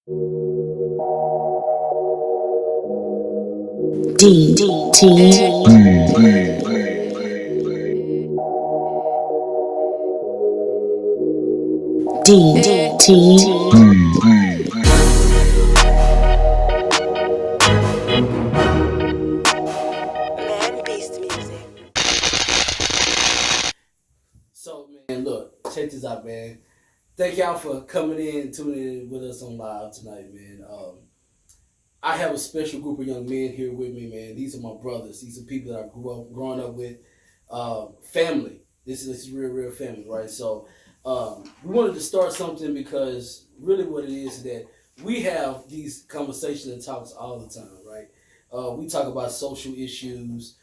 D T D T. So, man, look, check this out, man. Thank y'all for coming in, tuning in with us on live tonight, man. I have a special group of young men here with me, man. These are my brothers. These are people that I growing up with. Family. This is real family, right? So, we wanted to start something because really what it is that we have these conversations and talks all the time, right? We talk about social issues,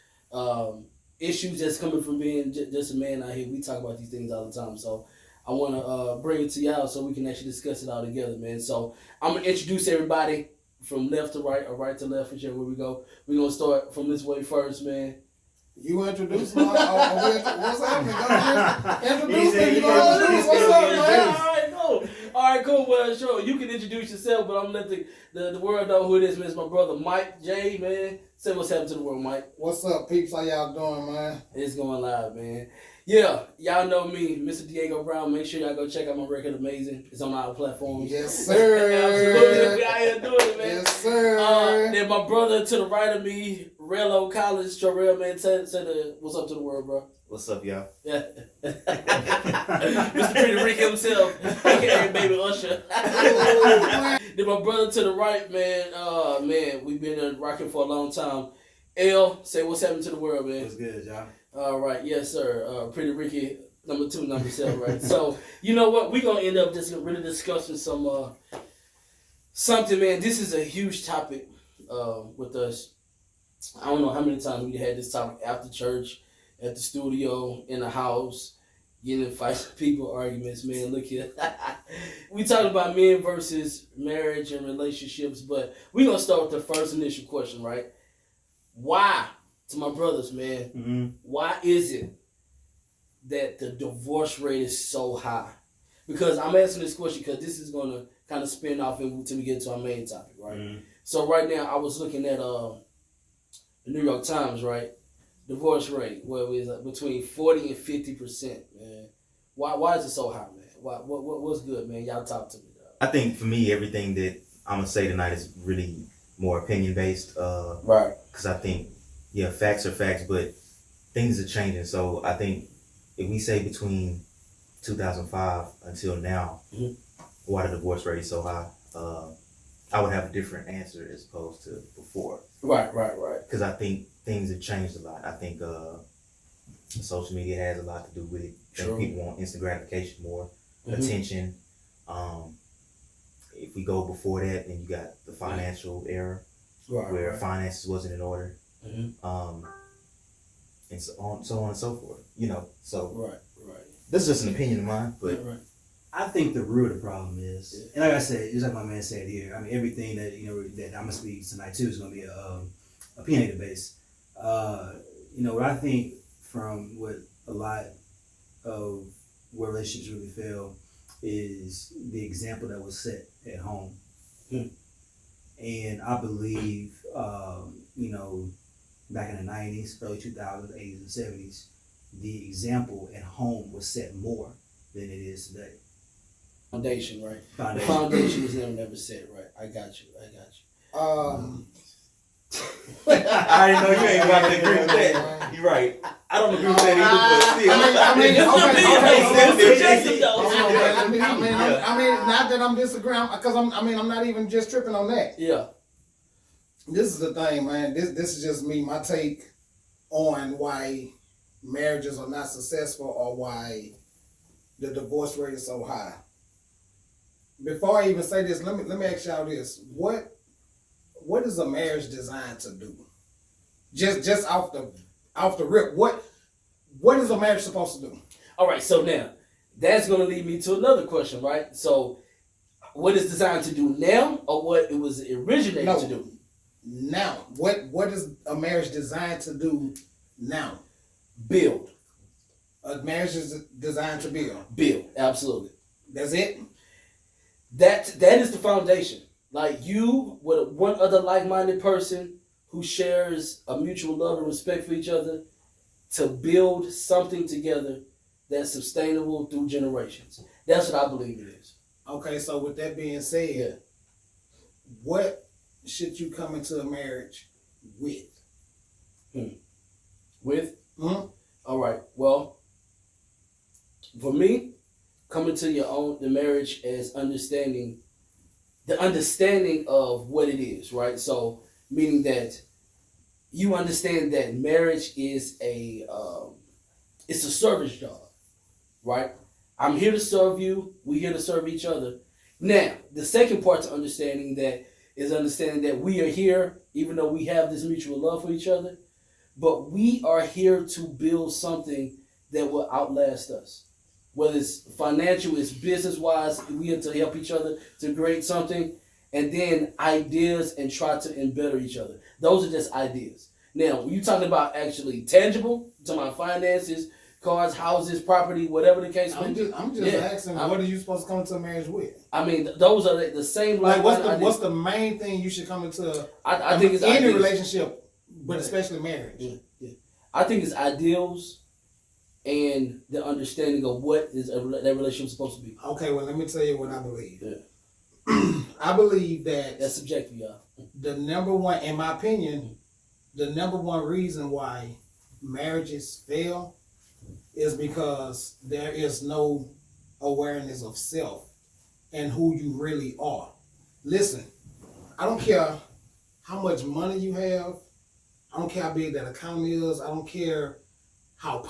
issues that's coming from being just a man out here. We talk about these things all the time. So I want to bring it to y'all so we can actually discuss it all together, man. So I'm going to introduce everybody from left to right or right to left, whichever way we go. We're going to start from this way first, man. You introduce me? What's happening? Introduce me. What's up, man? All right, cool. Well, sure. You can introduce yourself, but I'm going to let the world know who it is, man. It's my brother, Mike J, man. Say what's happening to the world, Mike. What's up, peeps? How y'all doing, man? It's going live, man. Yeah, y'all know me, Mr. Diego Brown. Make sure y'all go check out my record, Amazing. It's on our platforms. Yes, sir. Absolutely. We out here doing it, man. Yes, sir. Then my brother to the right of me, Rello Collins, Jarrell, man. Say what's up to the world, bro. What's up, y'all? Yeah. Mr. Pretty Rick himself, aka Baby Usher. Then my brother to the right, man. Man, we've been rocking for a long time. L, say what's happening to the world, man. What's good, y'all? All right, yes, sir. Pretty Ricky, number 2, number 7, right? So, you know what? We're gonna end up just really discussing something, man. This is a huge topic with us. I don't know how many times we had this topic after church, at the studio, in the house, getting in fights with people, arguments, man. Look here. We talking about men versus marriage and relationships, but we're gonna start with the first initial question, right? Why, to my brothers, man, why is it that the divorce rate is so high? Because I'm asking this question because this is going to kind of spin off until we get to our main topic, right? So right now, I was looking at the New York Times, right? Divorce rate, where it was between 40 and 50%, man. Why is it so high, man? What's good, man? Y'all talk to me, dog. I think for me, everything that I'm going to say tonight is really more opinion-based. Right. Because I think, yeah, facts are facts, but things are changing. So I think if we say between 2005 until now, why the divorce rate is so high, I would have a different answer as opposed to before. Right. Because I think things have changed a lot. I think social media has a lot to do with it. I think people want instant gratification more, attention. If we go before that, then you got the financial era, where finances wasn't in order, and so on and so forth. You know, so right. This is just an opinion of mine, but I think the root of the problem is, and like I said, just like my man said here, I mean, everything that that I'm gonna speak tonight too is gonna be opinionated based. What I think from what a lot of where relationships really fail is the example that was set at home. And I believe, back in the 90s, early 2000s, 80s, and 70s, the example at home was set more than it is today. Foundation, right? The foundation was never set, right? I got you. I didn't know you ain't about to agree with that. You're right. I don't agree with that either, but not that I'm disagreeing, because I'm not even just tripping on that. Yeah. This is the thing, man. This is just me, my take on why marriages are not successful or why the divorce rate is so high. Before I even say this, let me ask y'all this: what is a marriage designed to do? Just off the rip, what is a marriage supposed to do? All right, so now that's going to lead me to another question, right? So, what is designed to do now, or what it was originated to do? Now, what is a marriage designed to do now? Build. A marriage is designed to build. Build, absolutely. That's it. That is the foundation. like you with one other like-minded person who shares a mutual love and respect for each other to build something together that's sustainable through generations. That's what I believe it is. Okay, so with that being said, Yeah. what should you come into a marriage with? With? Hmm? All right. Well, for me, coming to the marriage as the understanding of what it is, right? So, meaning that you understand that marriage is it's a service job, right? I'm here to serve you. We're here to serve each other. Now, the second part to understanding that is understanding that we are here, even though we have this mutual love for each other, but we are here to build something that will outlast us. Whether it's financial, it's business-wise, we are to help each other to create something, and then ideas and try to better each other. Those are just ideas. Now, when you're talking about actually tangible, you're talking about finances, cars, houses, property, whatever the case may be. I'm just asking, what are you supposed to come into a marriage with? I mean, those are the same. Like, what's the main thing you should come into I think it's any ideals. relationship, but especially marriage? Yeah. I think it's ideals and the understanding of what is that relationship supposed to be. Okay, well, let me tell you what I believe. Yeah. I believe that That's subjective, y'all. the number one, in my opinion, the number one reason why marriages fail is because there is no awareness of self and who you really are. Listen, I don't care how much money you have. I don't care how big that account is. I don't care how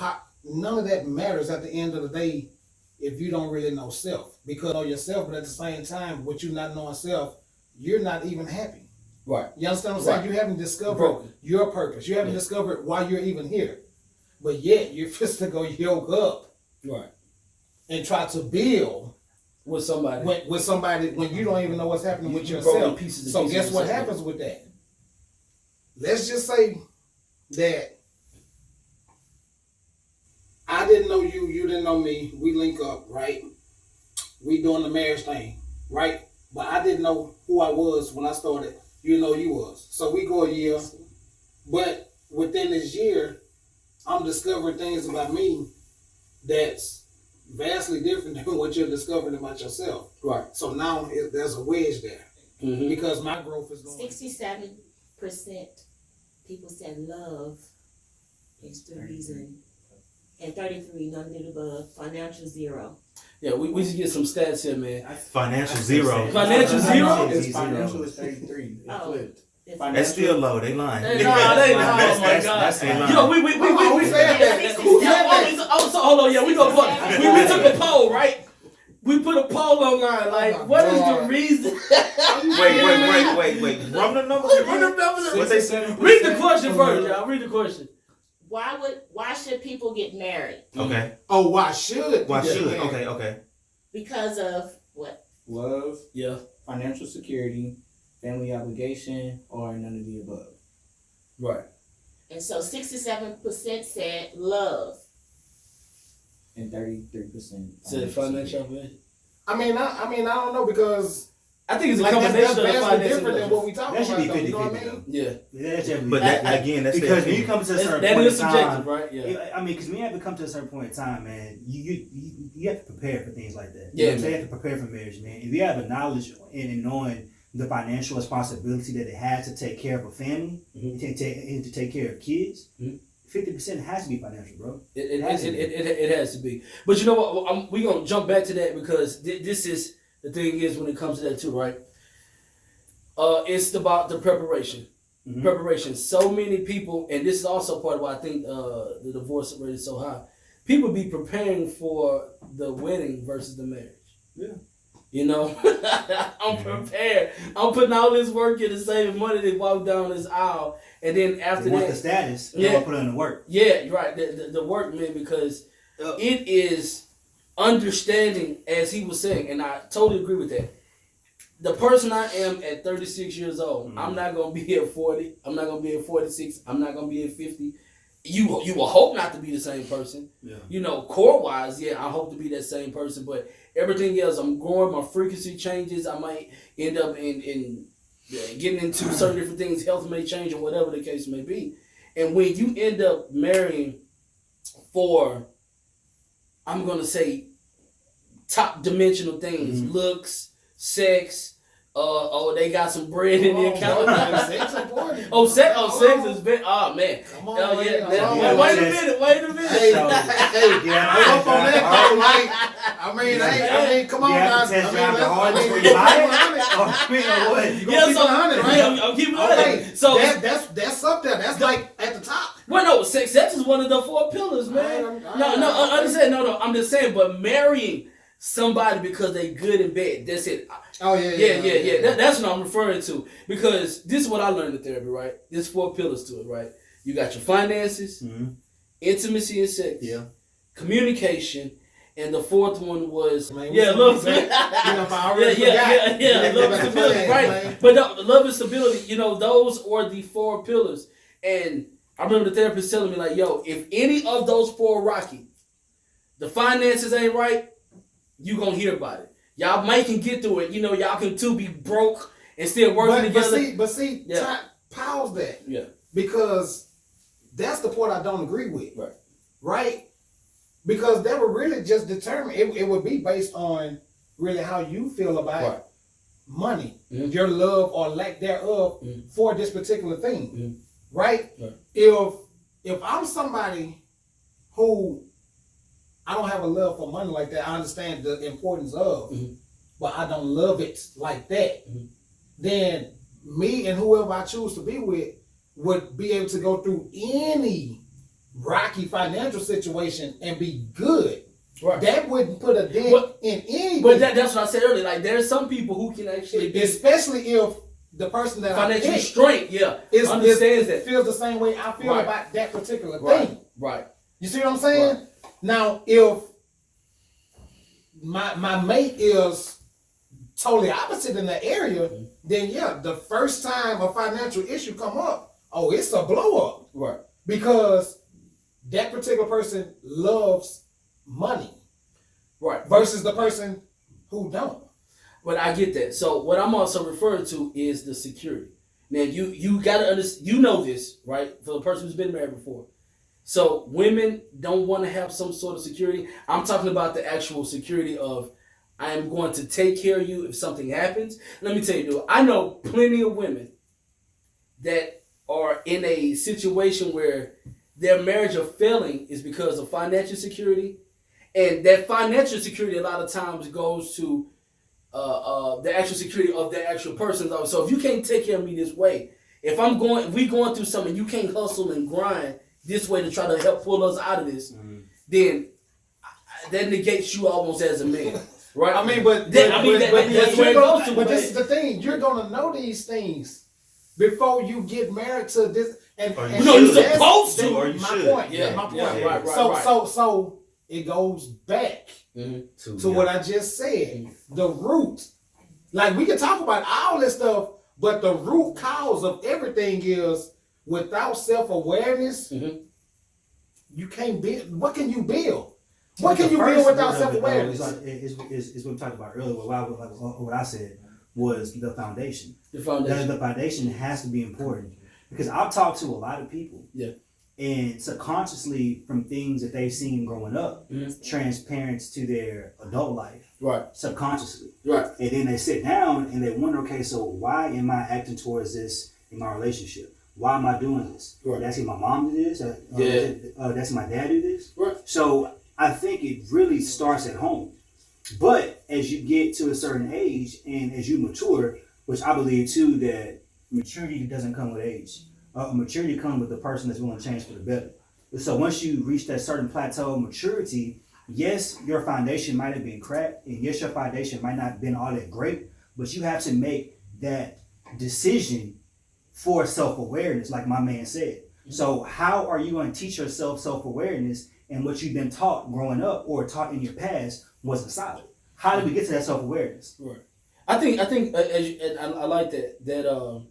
none of that matters at the end of the day if you don't really know self. Because you know yourself, but at the same time, with you not knowing self, you're not even happy. Right. You understand what I'm saying? Right. You haven't discovered Broken. your purpose. You haven't discovered why you're even here. But yet, you're just to go yoke up Right. and try to build With somebody. with somebody when you don't even know what's happening with You broke yourself. in pieces and So pieces guess of what yourself. happens with that? Let's just say that I didn't know you, you didn't know me. We link up, right? We doing the marriage thing, right? But I didn't know who I was when I started. You know you was. So we go a year, but within this year, I'm discovering things about me that's vastly different than what you're discovering about yourself. Right. So now there's a wedge there Mm-hmm. because my growth is going. 67% people said love is the reason, and 33 none of the above. Financial 0. Yeah, we should get some stats here, man. Financial zero. Financial zero? It's financial is 33. It Oh. flipped. That's still low. They lying. Hey, no, they not. Oh my God. That's they lying. Yo, we Who said that? Who said that? so hold on, yeah, we gonna put we took a poll, right? We put a poll online, like, what is the reason? Wait. Run the numbers. Run the numbers. What they say? Read the question first, y'all. Read the question. Why should people get married? Okay. Oh, why should? Why people should? get married? Okay. Because of what? Love, Yeah. financial security, family obligation, or none of the above. Right. And so 67% said love. And 33%. Said financial obligation. I mean, I don't know because I think it's a like that's combination of vastly financial different than what we talking That should about. be Though, you know what I 50-50 mean? though. Yeah. Yeah, that should be But that again, that's because their when you come to a certain That point is in subjective, time, right? Yeah. I mean, because when you have to come to a certain point in time, man, you have to prepare for things like that. Yeah, You know what I'm saying? You have to prepare for marriage, man. If you have a knowledge and knowing the financial responsibility that it has to take care of a family Mhm. and to take care of kids, Mhm. 50% has to be financial, bro. It has to be. But you know what? We're going to jump back to that because this is the thing is when it comes to that too, right? It's about the preparation. Mhm. Preparation. So many people, and this is also part of why I think the divorce rate is so high. People be preparing for the wedding versus the marriage. Yeah. You know, I'm prepared. I'm putting all this work into saving money to walk down this aisle, and then after They want that, the status, they Yeah. want to put in the work. yeah, right. The work, man, because it is understanding, as he was saying, and I totally agree with that. The person I am at 36 years old, I'm not gonna be at 40. I'm not gonna be at 46. I'm not gonna be at 50. You will hope not to be the same person. Yeah. You know, core wise, yeah, I hope to be that same person. But everything else. I'm growing, my frequency changes. I might end up in getting into certain different things. Health may change or whatever the case may be. And when you end up marrying for, I'm gonna say, top dimensional things, looks, sex. They got some bread in the account. Sex important. Sex is big. Oh man. Come on, Oh man. yeah. Wait a minute. Hey, Yeah, I'm up on that though, like, I mean, come on, guys. test I drive the mean, hard let's before you buy it. keep What? You gonna keep it 100, right? I'm keeping it Okay, 100. So that's up there. That's like at the top. well, no, sex is one of the 4 pillars, man. I understand. No, I'm just saying. But marrying somebody because they good in bed, that's it. Oh yeah. That's what I'm referring to, because this is what I learned in therapy, right? There's 4 pillars to it, right? You got your finances, intimacy and sex, communication, and the 4th one was love. Love and stability, right? But love and stability, those are the 4 pillars. And I remember the therapist telling me, like, yo, if any of those 4 rocky, the finances ain't right, you gonna hear about it. Y'all might can get through it. Y'all can too be broke and still working together. But see, pause that. Yeah. Because that's the part I don't agree with. Right. Right? Because that would really just determine, it would be based on really how you feel about money, your love or lack thereof for this particular thing. Right? If I'm somebody who I don't have a love for money like that, I understand the importance of, but I don't love it like that, then me and whoever I choose to be with would be able to go through any rocky financial situation and be good. Right. That wouldn't put a dent in anything. But that's what I said earlier. Like, there's some people who can actually be, especially if the person that financial strength, understands that, feels the same way I feel about that particular thing. Right. You see what I'm saying? Right. Now, if my mate is totally opposite in that area, then the first time a financial issue come up, it's a blow up. Right. Because that particular person loves money. Right. Versus the person who don't. But I get that. So what I'm also referring to is the security. Now you gotta understand, this, right? For the person who's been married before. So women don't want to have some sort of security. I'm talking about the actual security of, I am going to take care of you if something happens. Let me tell you, dude, I know plenty of women that are in a situation where their marriage are failing is because of financial security. And that financial security a lot of times goes to the actual security of the actual person. So if you can't take care of me this way, if we going through something, you can't hustle and grind this way to try to help pull us out of this, then that negates you almost as a man, right? I mean, but that's where it goes to. But this is the thing: you're gonna know these things before you get married to this. And you're supposed to, or you should. My point. Yeah, my point. Right. So it goes back to what I just said. The root, like, we can talk about all this stuff, but the root cause of everything is, without self-awareness, you can't build. What can you build? What can you build without self-awareness? Is what we talked about earlier. What I said was the foundation. The foundation has to be important, because I've talked to a lot of people. Yeah. And subconsciously, from things that they've seen growing up, transparent to their adult life. Right. Subconsciously. Right. And then they sit down and they wonder, okay, so why am I acting towards this in my relationship? Why am I doing this? Right. That's my mom do this. That's my dad do this. Right. So I think it really starts at home. But as you get to a certain age and as you mature, which I believe too, that maturity doesn't come with age. Maturity comes with the person that's willing to change for the better. So once you reach that certain plateau of maturity, yes, your foundation might have been cracked, and yes, your foundation might not have been all that great, but you have to make that decision for self-awareness, like my man said. So how are you going to teach yourself self-awareness, and what you've been taught growing up or taught in your past wasn't solid? How did we get to that self-awareness? Right. I think I like that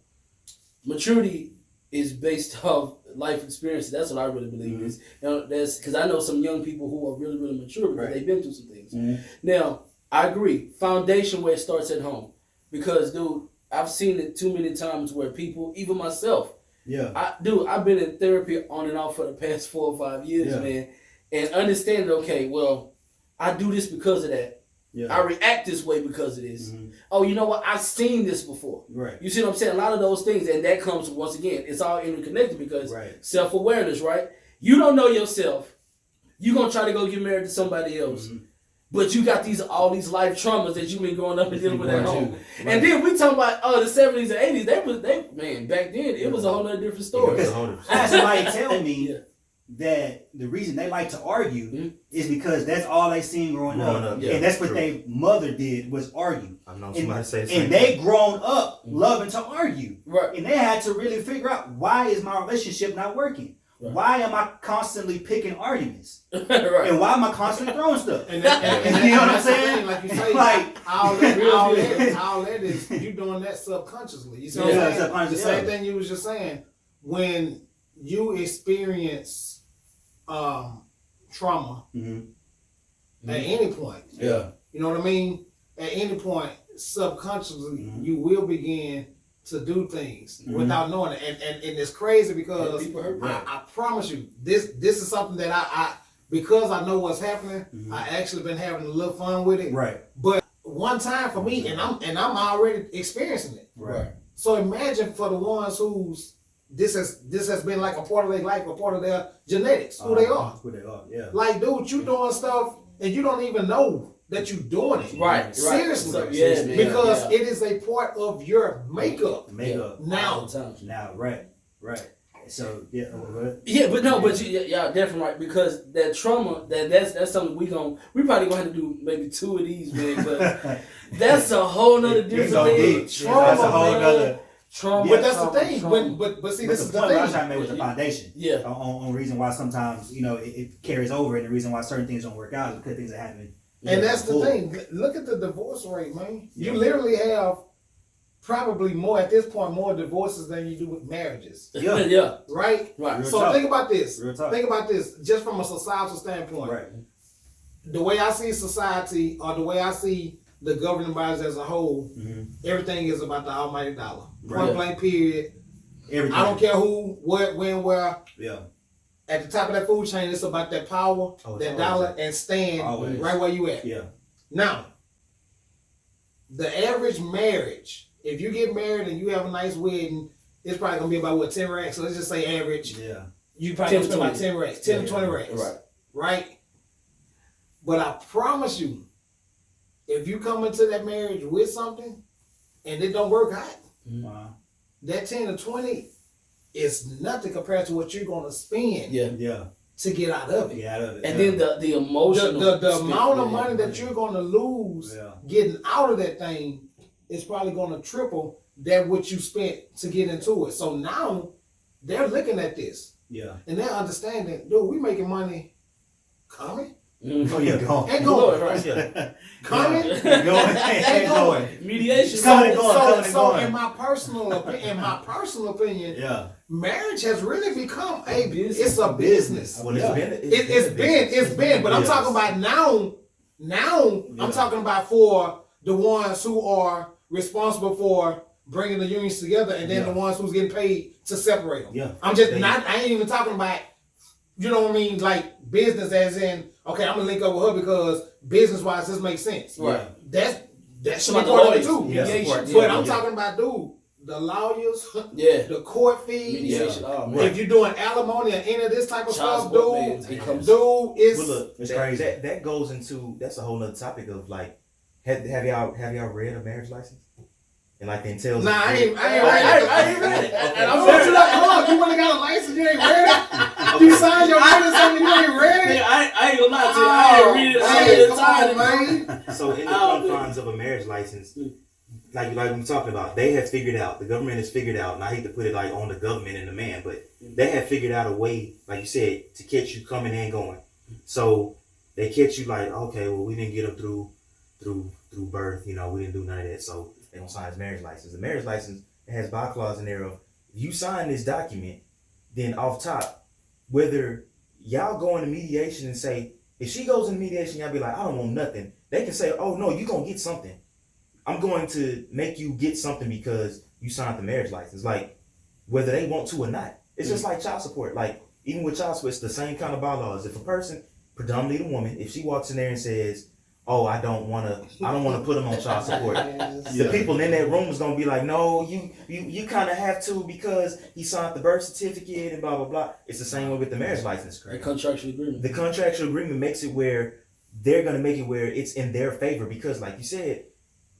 maturity is based off life experience. That's what I really believe is. That's because I know some young people who are really, really mature because they've been through some things. Now, I agree. Foundation where it starts at home, because dude, I've seen it too many times where people, even myself, I've been in therapy on and off for the past 4 or 5 years, man, and understanding. Okay, well, I do this because of that. Yeah. I react this way because of this. Mm-hmm. Oh, you know what? I've seen this before. Right. You see what I'm saying? A lot of those things, and that comes once again. It's all interconnected because self-awareness, right? You don't know yourself. You're gonna try to go get married to somebody else. Mm-hmm. But you got all these life traumas that you've been growing up and dealing with at home. Right. And then we talk about the 70s and 80s. They back then it was a whole other different story. I had somebody tell me that the reason they like to argue is because that's all they seen growing up. Yeah, and that's what their mother did was argue. I know somebody say the same and they grown up loving to argue. Right. And they had to really figure out, why is my relationship not working? Right. Why am I constantly picking arguments? Right. And why am I constantly throwing stuff? And you know what I'm saying? Like you say, like all that is you doing that subconsciously. You see what I'm saying? The same thing you was just saying. When you experience trauma at any point, you know what I mean? At any point, subconsciously, you will begin to do things without knowing it, and it's crazy because I promise you, this is something that I because I know what's happening. I actually been having a little fun with it. Right. But one time for me, and I'm already experiencing it. Right. So imagine for the ones who's this has been like a part of their life, a part of their genetics, who they are. Who they are. Yeah. Like, dude, you doing stuff and you don't even know that you're doing it. Right. Seriously. So, because it is a part of your makeup. Now. Right. So but y'all definitely right, because that trauma that's something we probably gonna have to do maybe 2 of these, man. But that's a whole nother different thing. Trauma, that's a whole nother trauma. But that's the thing. But see, this is the thing. I was trying to make with the foundation. Yeah. On reason why sometimes it carries over, and the reason why certain things don't work out is because things are happening. And that's the thing. Look at the divorce rate, man. You literally have probably more divorces than you do with marriages. Yeah. Right? Right. So think about this. Think about this just from a societal standpoint. Right. The way I see society, or the way I see the governing bodies as a whole, everything is about the almighty dollar. Point blank period. Everything. I don't care who, what, when, where. Yeah. At the top of that food chain, it's about that power, that dollar, and stand right where you at. Yeah. Now, the average marriage, if you get married and you have a nice wedding, it's probably gonna be about 10 racks. So let's just say average. Yeah. You probably gonna spend about 10 racks, 10 to 20 racks. Right. Right. But I promise you, if you come into that marriage with something and it don't work out, that 10 to 20 is nothing compared to what you're gonna spend. To get out of it. And then the emotional, the amount of money that you're gonna lose getting out of that thing is probably gonna triple that what you spent to get into it. So now they're looking at this, and they're understanding, dude, we making money coming. Oh yeah, going. And going, right? Coming, and going. Mediation. So in my personal opinion, marriage has really become it's a business. Well, it's been. But I'm talking about now. I'm talking about for the ones who are responsible for bringing the unions together, and then the ones who's getting paid to separate them. Yeah. I ain't even talking about, you know what I mean, like business as in, okay, I'm gonna link up with her because business wise this makes sense. Right. That's should be part of it too. But I'm talking about, dude, the lawyers, the court fees. If you're doing alimony or any of this type of stuff, dude, it's crazy. That goes into, that's a whole other topic of like, have y'all read a marriage license? And like the entails. Nah, I ain't read it. And I'm going to like, you wanna got a license, you ain't read it? You signed your writing something, you ain't read it? I ain't gonna lie to you, I ain't read it. Come on, man. So in the confines of a marriage license, like we talking about, they have figured out, the government has figured out, and I hate to put it like on the government and the man, but they have figured out a way, like you said, to catch you coming and going. So they catch you like, okay, well, we didn't get them through birth, we didn't do none of that, so they don't sign his marriage license. The marriage license has byclause in there of, if you sign this document, then off top, whether y'all go into mediation and say, if she goes into mediation, y'all be like, I don't want nothing, they can say, oh no, you're gonna get something. I'm going to make you get something because you signed the marriage license. Like, whether they want to or not. It's just like child support. Like, even with child support, it's the same kind of bylaws. If a person, predominantly the woman, if she walks in there and says, oh, I don't want to put him on child support. The people in that room is gonna be like, no, you kind of have to because he signed the birth certificate and blah blah blah. It's the same way with the marriage license. The contractual agreement. The contractual agreement makes it where they're gonna make it where it's in their favor because, like you said,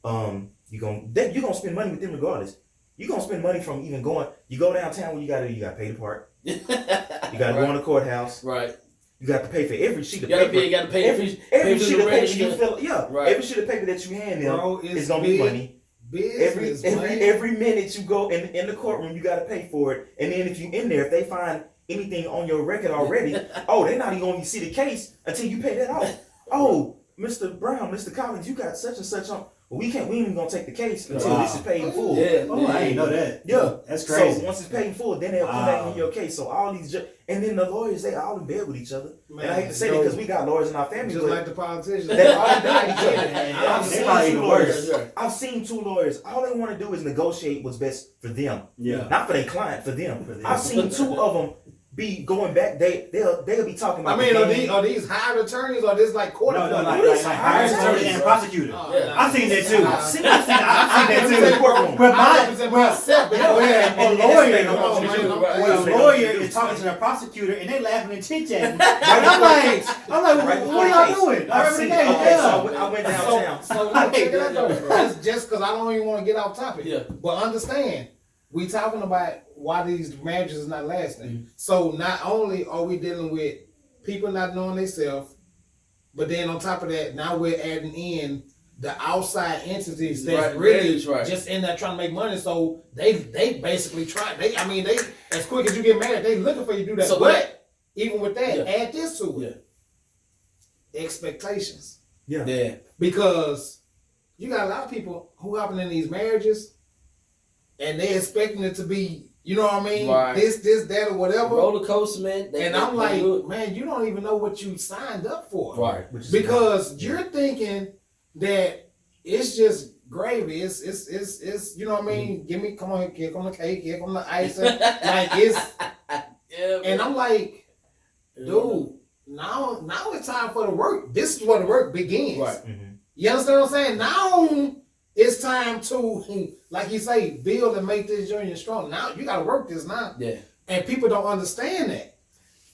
you're gonna spend money with them regardless. You're gonna spend money from even going. You go downtown when you gotta pay the park. You gotta go in the courthouse. Right. You got to pay for every sheet of paper. You got to pay every sheet of paper you fill. Yeah, right. Every sheet of paper that you hand them is gonna be money. Every minute you go in the courtroom, you got to pay for it. And then if you in there, if they find anything on your record already, they're not even gonna see the case until you pay that off. Oh, Mr. Brown, Mr. Collins, you got such and such on. Well, we ain't even gonna take the case until this is paid in full. Yeah, I didn't know that. Yeah, that's crazy. So once it's paid in full, then they'll come back in your case. So all these, and then the lawyers, they all in bed with each other. Man, and I hate to say that because we got lawyers in our family, just like the politicians. They all in bed with each other. I've seen two lawyers. All they want to do is negotiate what's best for them. Yeah, not for their client, for them. I've seen two of them be going back. They'll be talking about. I mean, are these hired attorneys or this like court? No, like hired attorney and prosecutor. I've seen that too. I've seen that too in the courtroom. But a lawyer is talking to the prosecutor and they laughing and chit chatting. I'm like, what are y'all doing? I went downtown. So check it out though. Just because I don't even want to get off topic. Yeah. But understand, we talking about why these marriages is not lasting. Mm-hmm. So not only are we dealing with people not knowing themselves, but then on top of that, now we're adding in the outside entities that's really just in there trying to make money. So they basically try. They as quick as you get married, they looking for you to do that. So but even with that, add this to it: expectations. Yeah. Because you got a lot of people who happen in these marriages, and they expecting it to be. You know what I mean? Right. This, that, or whatever. Roller coaster, man. And I'm like, man, you don't even know what you signed up for. Right. Because you're thinking that it's just gravy. It's you know what I mean? Mm-hmm. Come on, here come the cake, here come the icing. Like it's and I'm like, dude, now it's time for the work. This is where the work begins. Right. Mm-hmm. You understand what I'm saying? Now it's time to, like you say, build and make this union strong. Now you got to work this now. Yeah. And people don't understand that.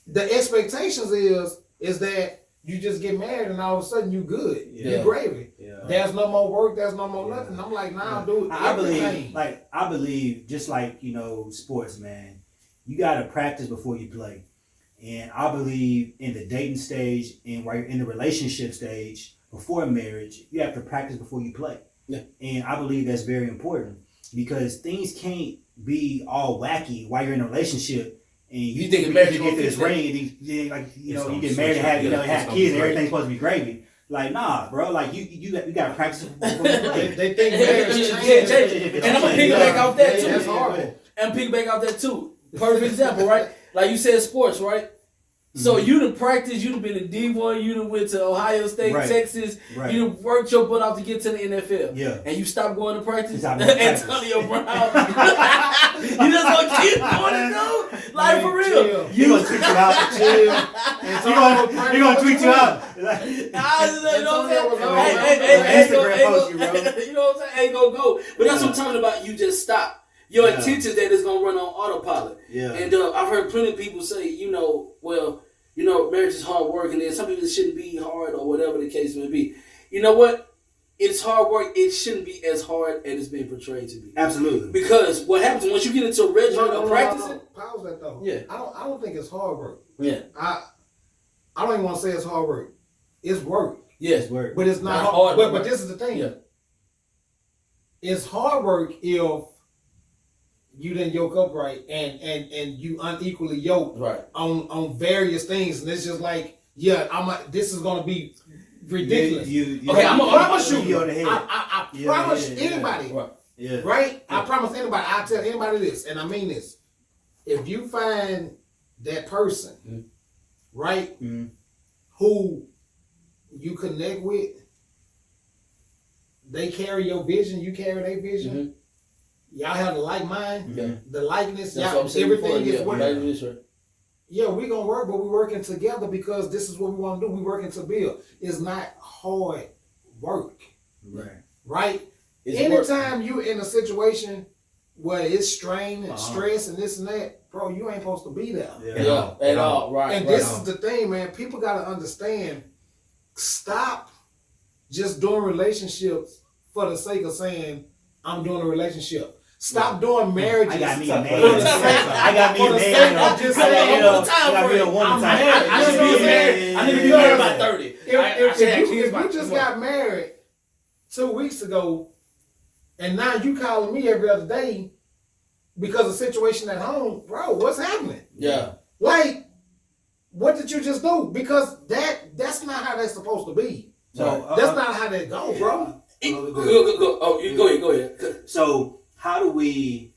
The expectations is that you just get married and all of a sudden you good. Yeah. You gravy. Yeah. There's no more work. There's no more nothing. I'm like, nah, dude. I believe, just like sports, man. You got to practice before you play. And I believe in the dating stage and while you're in the relationship stage before marriage, you have to practice before you play. Yeah. And I believe that's very important because things can't be all wacky while you're in a relationship and you think marriage you get this ring and you get married and have kids and everything's supposed to be gravy. Like, nah, bro. Like you got to practice before you play. They think marriage changes. And I'm gonna piggyback off that too. That's horrible. And piggyback off that too. Perfect example, right? Like you said, sports, right? So you done practiced, you done been in D1, you done went to Ohio State, Texas, you done worked your butt off to get to the NFL. Yeah. And you stopped going to practice? Antonio Brown. You just gonna keep going to go? Like for real. You gonna tweet you out. Chill. You gonna tweet you out. You know what I'm saying? Instagram post you, bro. You know what I'm saying? Ain't gonna go. But that's what I'm talking about. You just stop. Your intention that is gonna run on autopilot. Yeah. And I've heard plenty of people say, marriage is hard work, and then some people it shouldn't be hard or whatever the case may be. You know what? It's hard work. It shouldn't be as hard as it's being portrayed to be. Absolutely. Because what happens once you get into a regimen of practicing? Pause that though. Yeah. I don't think it's hard work. Yeah. I don't even want to say it's hard work. It's work. Yes, it's work. But it's not hard. But this is the thing. Yeah. It's hard work if you didn't yoke up right and you unequally yoked on various things, and it's just like this is gonna be ridiculous. I'm gonna promise you. I promise anybody. Right? I promise anybody. I tell anybody this, and I mean this. If you find that person, right, who you connect with, they carry your vision, you carry their vision. Y'all have the like mind, the likeness, That's what I'm saying everything before, is working. right. Yeah, we gonna work, but we working together because this is what we want to do. We working to build. It's not hard work, right? It's Anytime you in a situation where it's strain and stress and this and that, bro, you ain't supposed to be there. At all. Right. And this is the thing, man. People gotta understand. Stop just doing relationships for the sake of saying I'm doing a relationship. Stop doing marriages. I got me a man. For the sake- I got me a for the man. sake of just saying, I need to be married. I need to be married by 30. If you just got married 2 weeks ago, and now you calling me every other day because of situation at home, bro, what's happening? Yeah. Like, what did you just do? Because that's not how that's supposed to be. So That's not how that go, bro. Go ahead. So how do we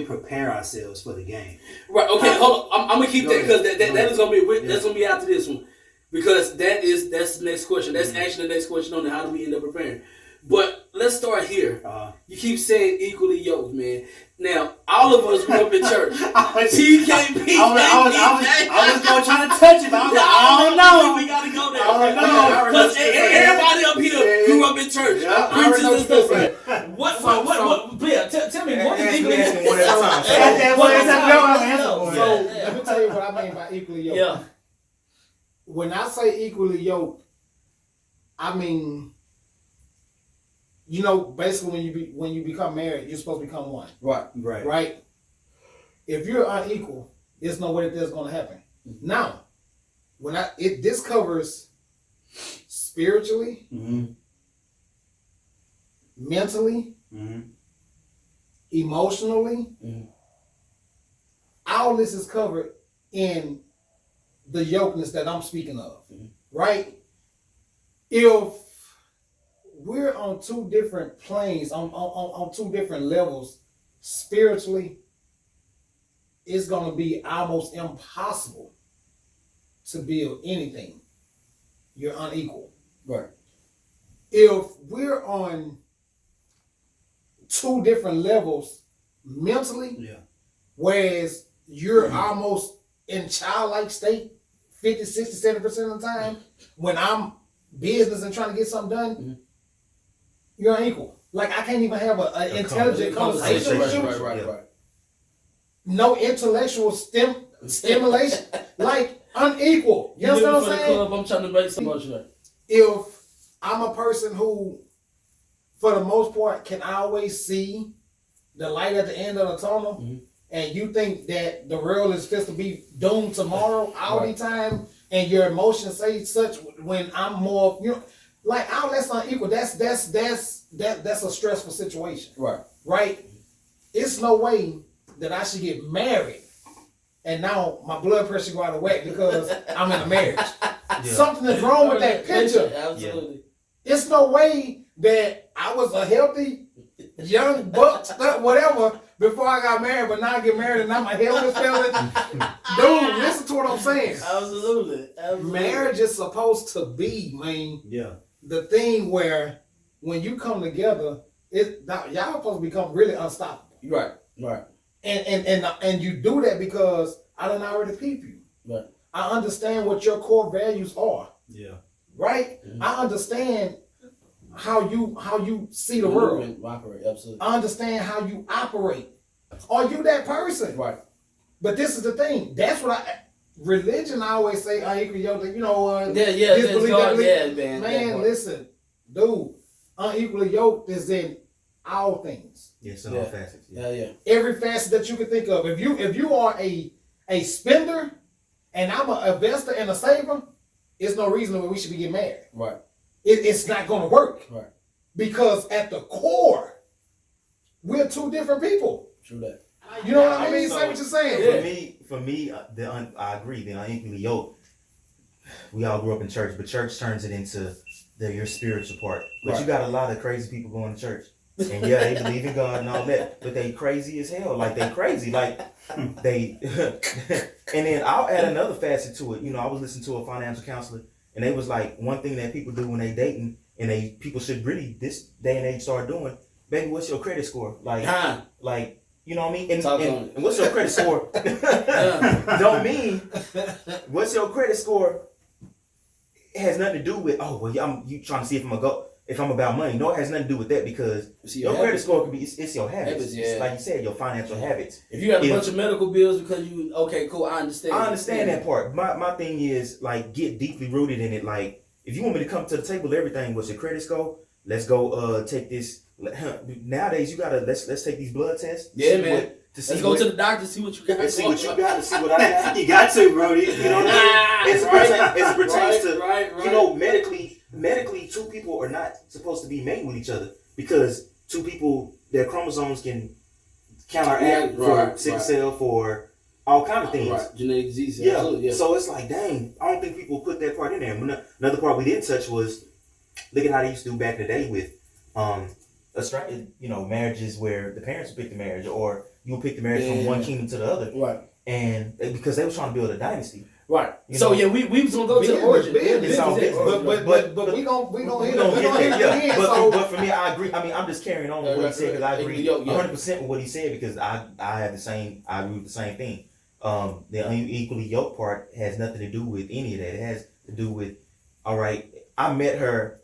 prepare ourselves for the game? Right. Okay. Hold on. I'm gonna keep that because that is gonna be Yeah. that's gonna be after this one because that's the next question. That's actually the next question on how do we end up preparing. But let's start here. You keep saying equally yoked, man. Now, all of us grew up in church. TKP. I was going trying to touch it, but I was like, I don't know. We gotta go there. I don't know. Because everybody up here grew up in church. Yeah, Preachers and stuff. right. What? Please, tell me what is equally Ask me one at a time. So let me tell you what I mean by equally yoked. Yeah. When I say equally yoked, I mean, you know, basically when you become married, you're supposed to become one. Right. Right? If you're unequal, there's no way that that's going to happen. Now, this covers spiritually, mentally, emotionally. All this is covered in the yokeness that I'm speaking of, right? If we're on two different planes, on two different levels, spiritually, it's going to be almost impossible to build anything. You're unequal. Right. If we're on two different levels mentally, whereas you're almost in childlike state 50, 60, 70% of the time, when I'm business and trying to get something done, you're unequal. Like, I can't even have an intelligent conversation with you. Right. No intellectual stimulation. Like, unequal. You understand what I'm saying? I'm trying to make so much right. If I'm a person who, for the most part, can always see the light at the end of the tunnel, and you think that the world is supposed to be doomed tomorrow all the time, and your emotions say such when I'm more, like, all that's unequal. That's a stressful situation. Right? It's no way that I should get married and now my blood pressure go out of whack because I'm in a marriage. Something is wrong with that picture. Absolutely. It's no way that I was a healthy young buck, whatever, before I got married, but now I get married and I'm a helpless fella. Dude, listen to what I'm saying. Absolutely. Marriage is supposed to be, man, the thing where when you come together, y'all supposed to become really unstoppable. Right. And you do that because I done already peep you. Right. I understand what your core values are. Right? I understand how you see the world. Operate, absolutely. I understand how you operate. Are you that person? Right. But this is the thing. That's what religion, I always say, unequally yoked. You know, This belief, man. Man, listen, dude, unequally yoked is in all things. Yes, in all facets. Every facet that you can think of. If you are a spender and I'm an investor and a saver, it's no reason why we should be getting married. Right. It's not going to work. Right. Because at the core, we're two different people. True that. You know what I mean? Say what you're saying. For me, I agree. The unequally yoked. We all grew up in church, but church turns it into your spiritual part. But you got a lot of crazy people going to church, and they believe in God and all that, but they crazy as hell. Like they crazy, like they. And then I'll add another facet to it. I was listening to a financial counselor, and they was like, one thing that people do when they dating and people should really this day and age start doing. Baby, what's your credit score? Like you know what I mean? And what's your credit score? Don't mean what's your credit score? It has nothing to do with you trying to see if I'm about money. No, it has nothing to do with that because your credit score could be it's your habits. It's like you said, your financial habits. If you got a bunch of medical bills because okay, cool, I understand. I understand that part. My thing is like get deeply rooted in it. Like if you want me to come to the table with everything, what's your credit score? Let's go take this. Nowadays you gotta let's take these blood tests. Yeah, man. Let's go to the doctor, see what you got. See what you got. See what I got. You got to, bro. You know what I mean? As it pertains to you know medically, two people are not supposed to be made with each other because two people their chromosomes can counteract for sickle cell for all kind of things. Right. Genetic disease. Yeah. So it's like, dang, I don't think people put that part in there. Another part we didn't touch was look at how they used to do back in the day with marriages where the parents would pick the marriage or you would pick the marriage from one kingdom to the other. Right. And because they were trying to build a dynasty. Right. So we was gonna go to the origin. But we gonna hit it. But for me, I agree. I mean, I'm just carrying on with what he said because I agree 100% with what he said because I agree with the same thing. The unequally yoked part has nothing to do with any of that. It has to do with, all right, I met her.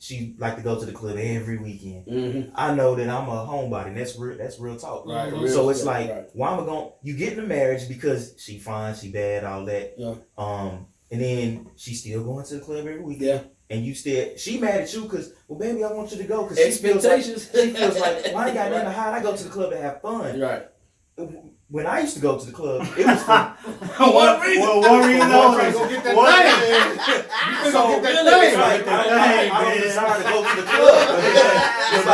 She like to go to the club every weekend. Mm-hmm. I know that I'm a homebody. And that's real talk. Right. Mm-hmm. So it's like, why am I going? You get in a marriage because she fine, she bad, all that. Yeah. And then she still going to the club every weekend. Yeah. And she mad at you because, well, baby, I want you to go because expectations. She feels like, well, I ain't got nothing to hide. I go to the club to have fun. Right. When I used to go to the club, it was for one reason. Go get that thing. So really, I don't desire to go to the club. It's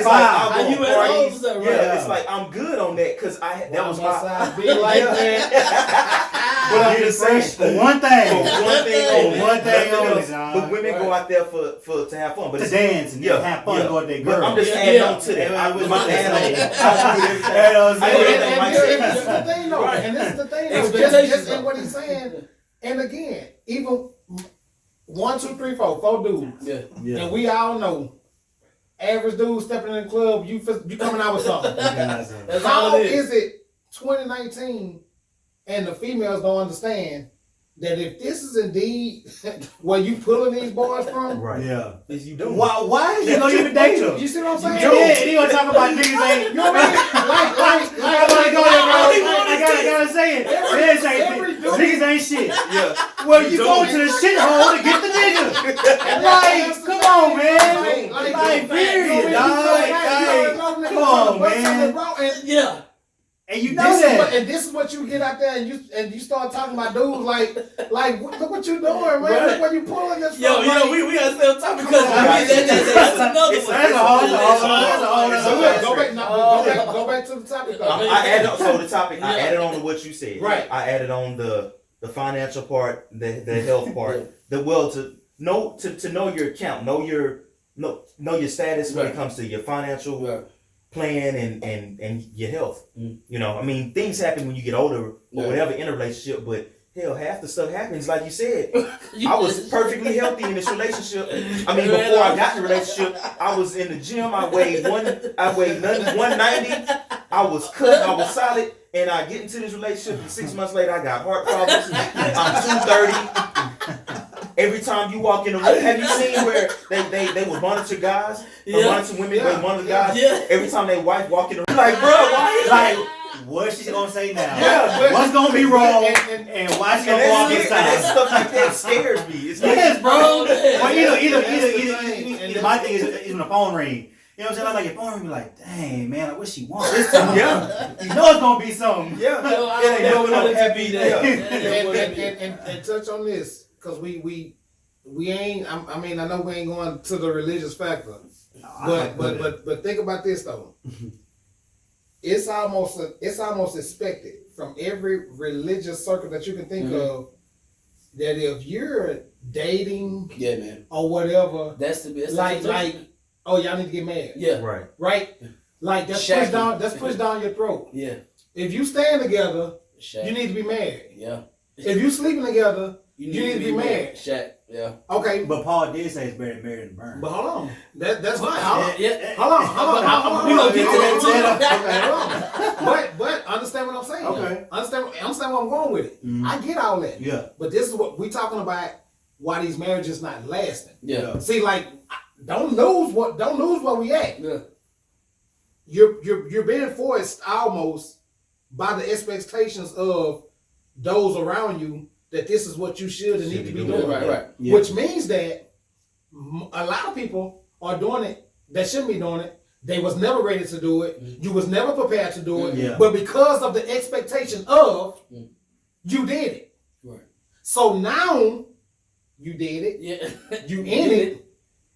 like I'll go parties. Yeah, it's like I'm good on that because that was my side. Be like that. But I'm just saying for one thing. But women go out there for to have fun, but to dance and have fun with their girls. I'm just adding on to that. I was my this is the thing though, and this is the thing though, just in what he's saying, and again, even 1, 2, 3, 4 dudes, and we all know, average dude stepping in the club, you coming out with something. That's how is it 2019, and the females don't understand that if this is indeed where you pulling these boys from, right? Yeah, is you doing? Why is you gonna even date them? You see what I'm saying? Yeah, he gonna talk about niggas ain't. You know what I mean? I gotta say it. Niggas ain't shit. Yeah. Well, you go to the shithole to get the nigga. Like, come on, man. Like, period, dog. Come on, man. Yeah. And you know that. And this is what you get out there and you start talking about dudes like look what you doing, man. Right. Look where you pulling this from. We gotta stay on top because that's another one. That's a whole Go back to the topic. I added on to what you said. Right. I added on the financial part, the health part, to know your account, know your status when it comes to your financial plan and your health. You know, I mean, things happen when you get older or whatever in a relationship, but hell, half the stuff happens like you said. I was perfectly healthy in this relationship. I mean, before I got in the relationship, I was in the gym. I weighed 190. I was cut. I was solid. And I get into this relationship, and 6 months later, I got heart problems. I'm 230. Every time you walk in the room, have you seen where they would monitor guys, monitor women, they monitor guys? Yeah. Every time they wife walk in the room, like, bro, why? Like, what's she gonna say now? Yeah, what's gonna be wrong? And why she gonna walk inside? And stuff like that scares me. It's like, yes, bro. Well, either my thing is when the phone ring. You know what I'm saying? I like your phone and be like, dang, man, like, what she want this time? Yeah. You know it's going to be something. Yeah. I don't want it to be there. And touch on this, because we ain't, I mean, I know we ain't going to the religious factor. But think about this, though. It's almost expected from every religious circle that you can think of that if you're dating or whatever, that's like oh, y'all need to get married. Yeah. Right? Like that's pushed down your throat. Yeah. If you stand together, you need to be married. Yeah. If you sleeping together, you need to be married. Yeah. Okay, But Paul did say it's better married than burned. but hold on. That's fine. Hold on. Yeah. Hold on. We gonna get to that Okay, hold on. But understand what I'm saying. Okay. Understand where I'm going with it. Mhm. I get all that. Yeah. But this is what we talking about. Why these marriages not lasting? Yeah. See, like, don't lose what we at. Yeah. You're being forced almost by the expectations of those around you that this is what you should and need to be doing. Right. Yeah. Which means that a lot of people are doing it that shouldn't be doing it. They was never ready to do it. You was never prepared to do it. Yeah. But because of the expectation of, you did it. Right. So now you did it. Yeah. You in it,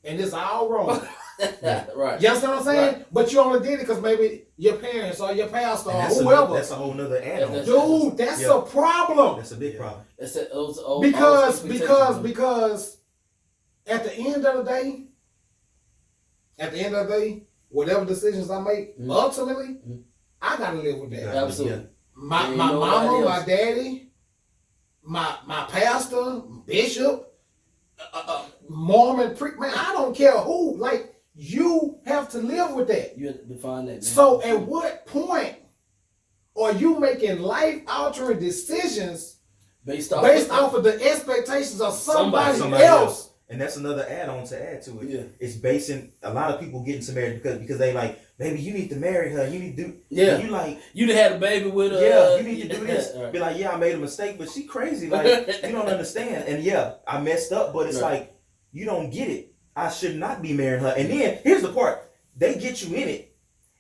and it's all wrong. Right. You understand what I'm saying? Right. But you only did it because maybe your parents or your pastor or And whoever. that's a whole nother add-on. Dude, that's a problem. That's a big problem. That's it. Those old Because at the end of the day, whatever decisions I make, ultimately, I gotta live with that. Absolutely. My Ain't mama, nobody my else. daddy, my pastor, bishop, Mormon priest, man, I don't care who. Like, you have to live with that. You have to define that. Man. So at what point are you making life-altering decisions based off of the expectations of somebody Somebody else? And that's another add-on to add to it. Yeah. It's basing a lot of people getting to marriage because they like, baby, you need to marry her. You need to do. Yeah. And you like, you done had a baby with her. yeah, you need to do this. Right. Be like, yeah, I made a mistake, but she crazy. Like, you don't understand. And yeah, I messed up, but it's like, you don't get it. I should not be marrying her. And then here's the part: they get you in it,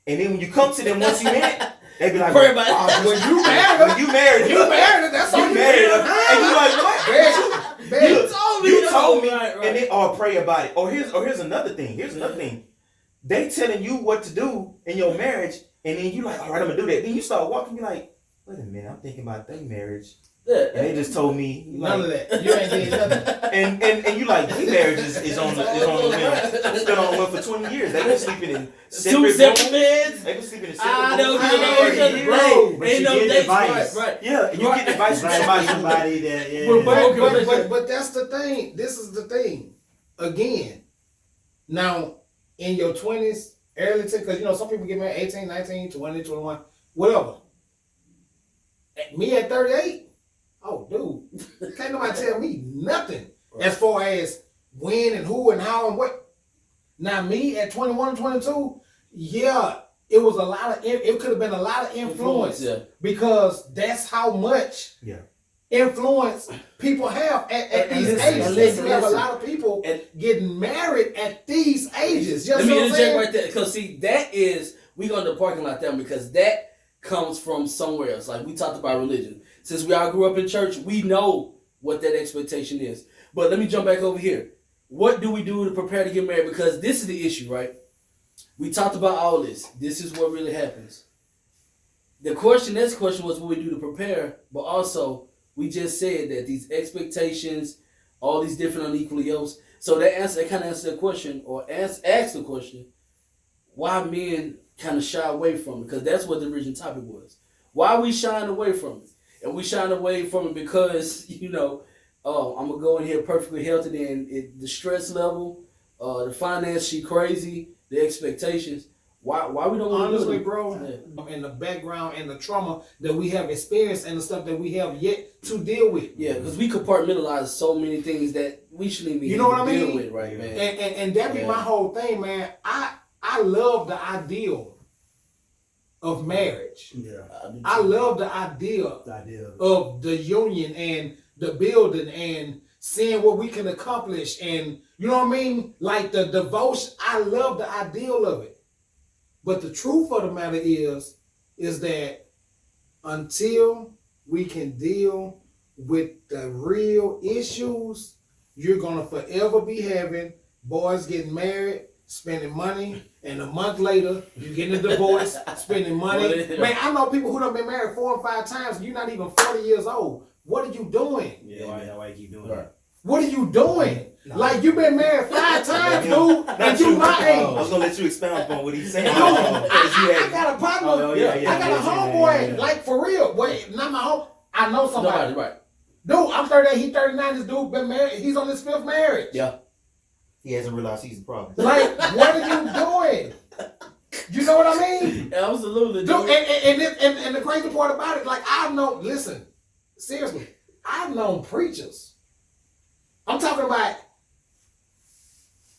and then when you come to them once you in it, they be like, Pray about it. When you married her, when you married her, you married her. That's all you married her, and you like, what? Man, You told me, Right. and then pray about it. Or here's another thing. They telling you what to do in your marriage, and then you like, all right, I'm gonna do that. Then you start walking, be like, wait a minute, I'm thinking about their marriage, and they just told me none of that. You ain't did nothing. and you like, their marriage is on the wheel. It's been on the wheel for 20 years. They've been sleeping in Two separate beds. They've been sleeping in I separate know. rooms. Bro, but Ain't you no get dates. advice. Right. Yeah, and you get advice from Somebody, somebody. that, yeah. But that's the thing. This is the thing. Again, now in your 20s, early 10s, because some people get married 18, 19, 20, 21, whatever. Me at 38, oh dude, can't nobody tell me nothing as far as when and who and how and what. Now me at 21 and 22, yeah, it was it could have been a lot of influence. Yeah. Because that's how much influence people have at these ages. You have a lot of people getting married at these ages. Let me interject right there, because see, that is, we go to the parking lot there because that comes from somewhere else. Like we talked about religion. Since we all grew up in church, we know what that expectation is. But let me jump back over here. What do we do to prepare to get married? Because this is the issue, right? We talked about all this. This is what really happens. The next question was what we do to prepare, but also we just said that these expectations, all these different unequally yokes. So that kind of answered the question, or ask the question, why men kind of shy away from it? Because that's what the original topic was. Why are we shying away from it? And we shying away from it because, I'm going to go in here perfectly healthy, and the stress level, the finance, she crazy, the expectations. Why we don't want to do honestly, it? bro, and the background and the trauma that we have experienced and the stuff that we have yet to deal with. Yeah, because we compartmentalize so many things that we shouldn't even deal with, right, man? And that be my whole thing, man. I love the ideal of marriage. Yeah. I love the idea of the union and the building and seeing what we can accomplish, and you know what I mean? Like the devotion, I love the ideal of it. But the truth of the matter is that until we can deal with the real issues, you're gonna forever be having boys getting married, spending money, and a month later you getting a divorce, spending money. Man, I know people who done been married 4 or 5 times, and you're not even 40 years old. What are you doing? Yeah, why you keep doing that? What are you doing? Like, you've been married 5 times, dude, and you my I was age. gonna let you expound upon what he's saying. Dude, I got a partner. yeah, I got a homeboy, like, for real. Wait, not my home. I know somebody. Right. Dude, I'm 38, he's 39, this dude been married, he's on his 5th marriage. Yeah. He hasn't realized he's the problem. Like, what are you doing? You know what I mean? Absolutely. Dude, and the crazy part about it, like, seriously, I've known preachers. I'm talking about,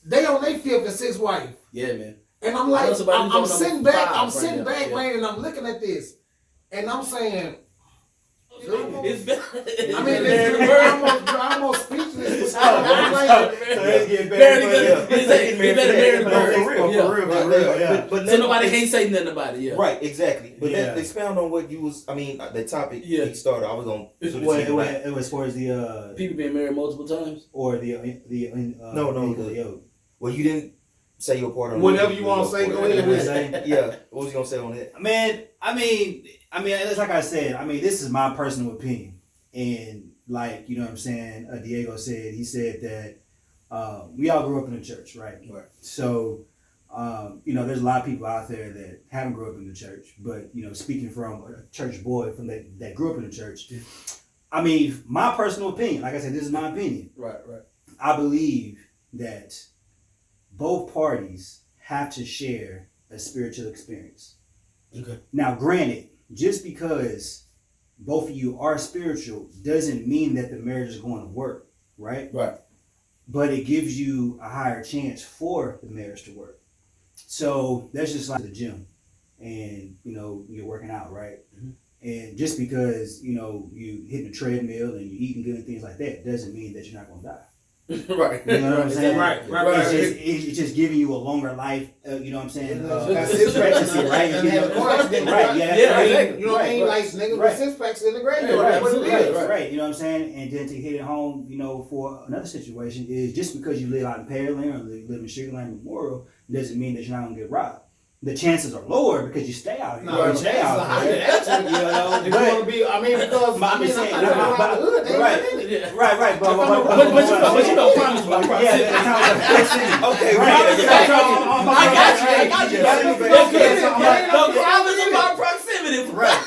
they on their 5th and 6th wife. Yeah, man. And I'm like, I'm sitting back, yeah. man, and I'm looking at this, and I'm saying, It's better. I mean, it's almost speechless. I'm like, it's getting better. For real. But so nobody can't say nothing about it. Yeah. Right, exactly. But Yeah. expound on what you was. I mean, the topic he started. I was on. It was towards the people being married multiple times, or the no. Well, you didn't say your part on whatever you want to say. Go ahead. Yeah. What was you gonna say on that? Man, I mean, it's like I said. I mean, this is my personal opinion, and like, you know what I'm saying. Diego said, he said that we all grew up in the church, right? Right. So, you know, there's a lot of people out there that haven't grew up in the church, but, you know, speaking from a church boy from that grew up in the church, I mean, my personal opinion, like I said, this is my opinion. Right. I believe that both parties have to share a spiritual experience. Okay. Now, granted, just because both of you are spiritual doesn't mean that the marriage is going to work, right? Right. But it gives you a higher chance for the marriage to work. So that's just like the gym, and, you know, you're working out, right? Mm-hmm. And just because, you know, you hitting the treadmill and you're eating good and things like that doesn't mean that you're not going to die. Right. You know what I'm saying? Right. It's just giving you a longer life. You know what I'm saying? That's his expectancy, right? And have a car accident, right? Yeah. exactly. You know what I mean? Like niggas with 6 packs in the graveyard. Right, That's what it is. right. You know what I'm saying? And then to hit it home, you know, for another situation is just because you live out in Pearland or live in Sugar Land Memorial doesn't mean that you're not gonna get robbed. The chances are lower because you stay out here. No, you stay out here. Actually, You know, if you want to be, I mean, because I'm just saying, I'm not around the hood. They right. ain't in it. Right. But you know, promise by proximity. Yeah, that's how it's proximity. Okay, I got you. Okay, Promise about proximity. Right.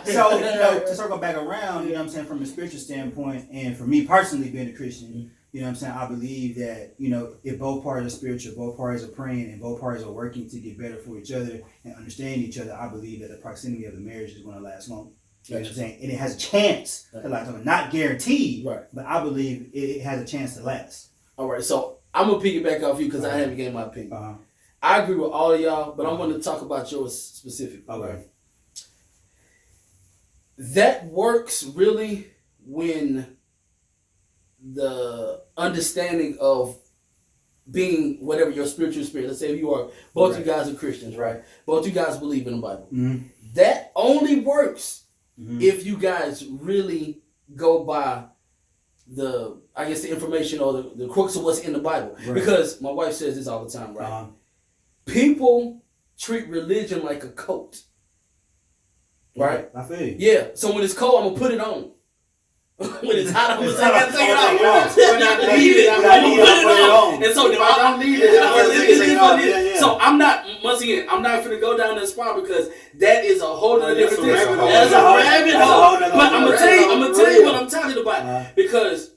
So, you know, to circle back around, you know what I'm saying, from a spiritual standpoint, and for me personally being a Christian, you know what I'm saying, I believe that, you know, if both parties are spiritual, both parties are praying, and both parties are working to get better for each other and understand each other, I believe that the proximity of the marriage is going to last long. You know what I'm saying? And it has a chance to last long. Not guaranteed, Right. but I believe it has a chance to last. All right, so I'm gonna piggyback off you because I haven't given my opinion. Uh-huh. I agree with all of y'all, but I'm going to talk about yours specifically. Okay. That works really when the understanding of being whatever your spiritual spirit. Let's say if you are both you guys are Christians, right? Both you guys believe in the Bible. Mm-hmm. That only works if you guys really go by the information or the crux of what's in the Bible. Right. Because my wife says this all the time, right? Uh-huh. People treat religion like a coat. Right? I feel you. Yeah. So when it's cold, I'm gonna put it on. When it's hot, I'm gonna take it off. When I need it, I'm gonna put it on. And so if I don't need it, so I'm not, once again, I'm not gonna go down that spot because that is a whole other different thing. rabbit hole. That's a rabbit hole. But I'm gonna tell you what I'm talking about. Because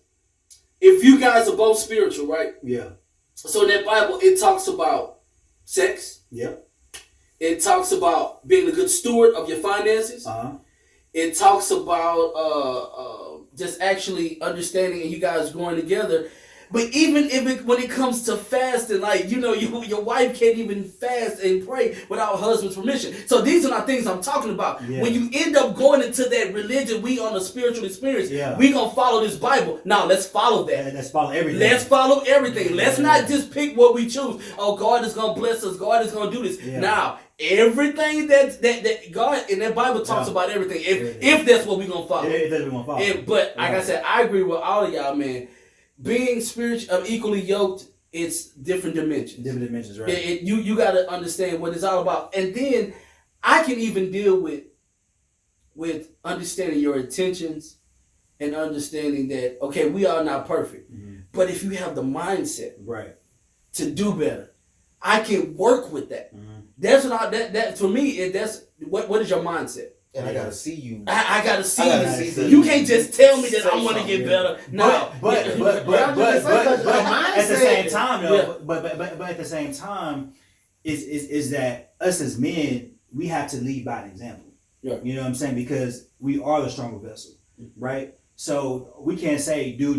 if you guys are both spiritual, right? Yeah. So in that Bible, it talks about sex. Yep. It talks about being a good steward of your finances. Uh-huh. It talks about just actually understanding and you guys growing together. But even when it comes to fasting, like, you know, your wife can't even fast and pray without her husband's permission. So these are not things I'm talking about. Yeah. When you end up going into that religion, we on a spiritual experience, Yeah. we gonna follow this Bible. Now let's follow that. Let's follow everything. Let's follow everything. Let's not just pick what we choose. Oh, God is gonna bless us. God is gonna do this. Yeah. Now, everything that God in that Bible talks about everything. If that's what we're gonna follow. If that's what we're gonna follow. But like I said, I agree with all of y'all, man. Being spiritual, equally yoked, it's different dimensions. Different dimensions, right? You got to understand what it's all about, and then I can even deal with understanding your intentions and understanding that okay, we are not perfect, but if you have the mindset Right. to do better, I can work with that. Mm-hmm. That's what that for me. That's what is your mindset? And I gotta see you. I gotta see I gotta you. see You can't just tell me that Say I want to something, get yeah. better. No, But at the mindset- same time, though, Yeah. but at the same time, is that us as men, we have to lead by an example. Yeah. You know what I'm saying? Because we are the stronger vessel, right? So we can't say do,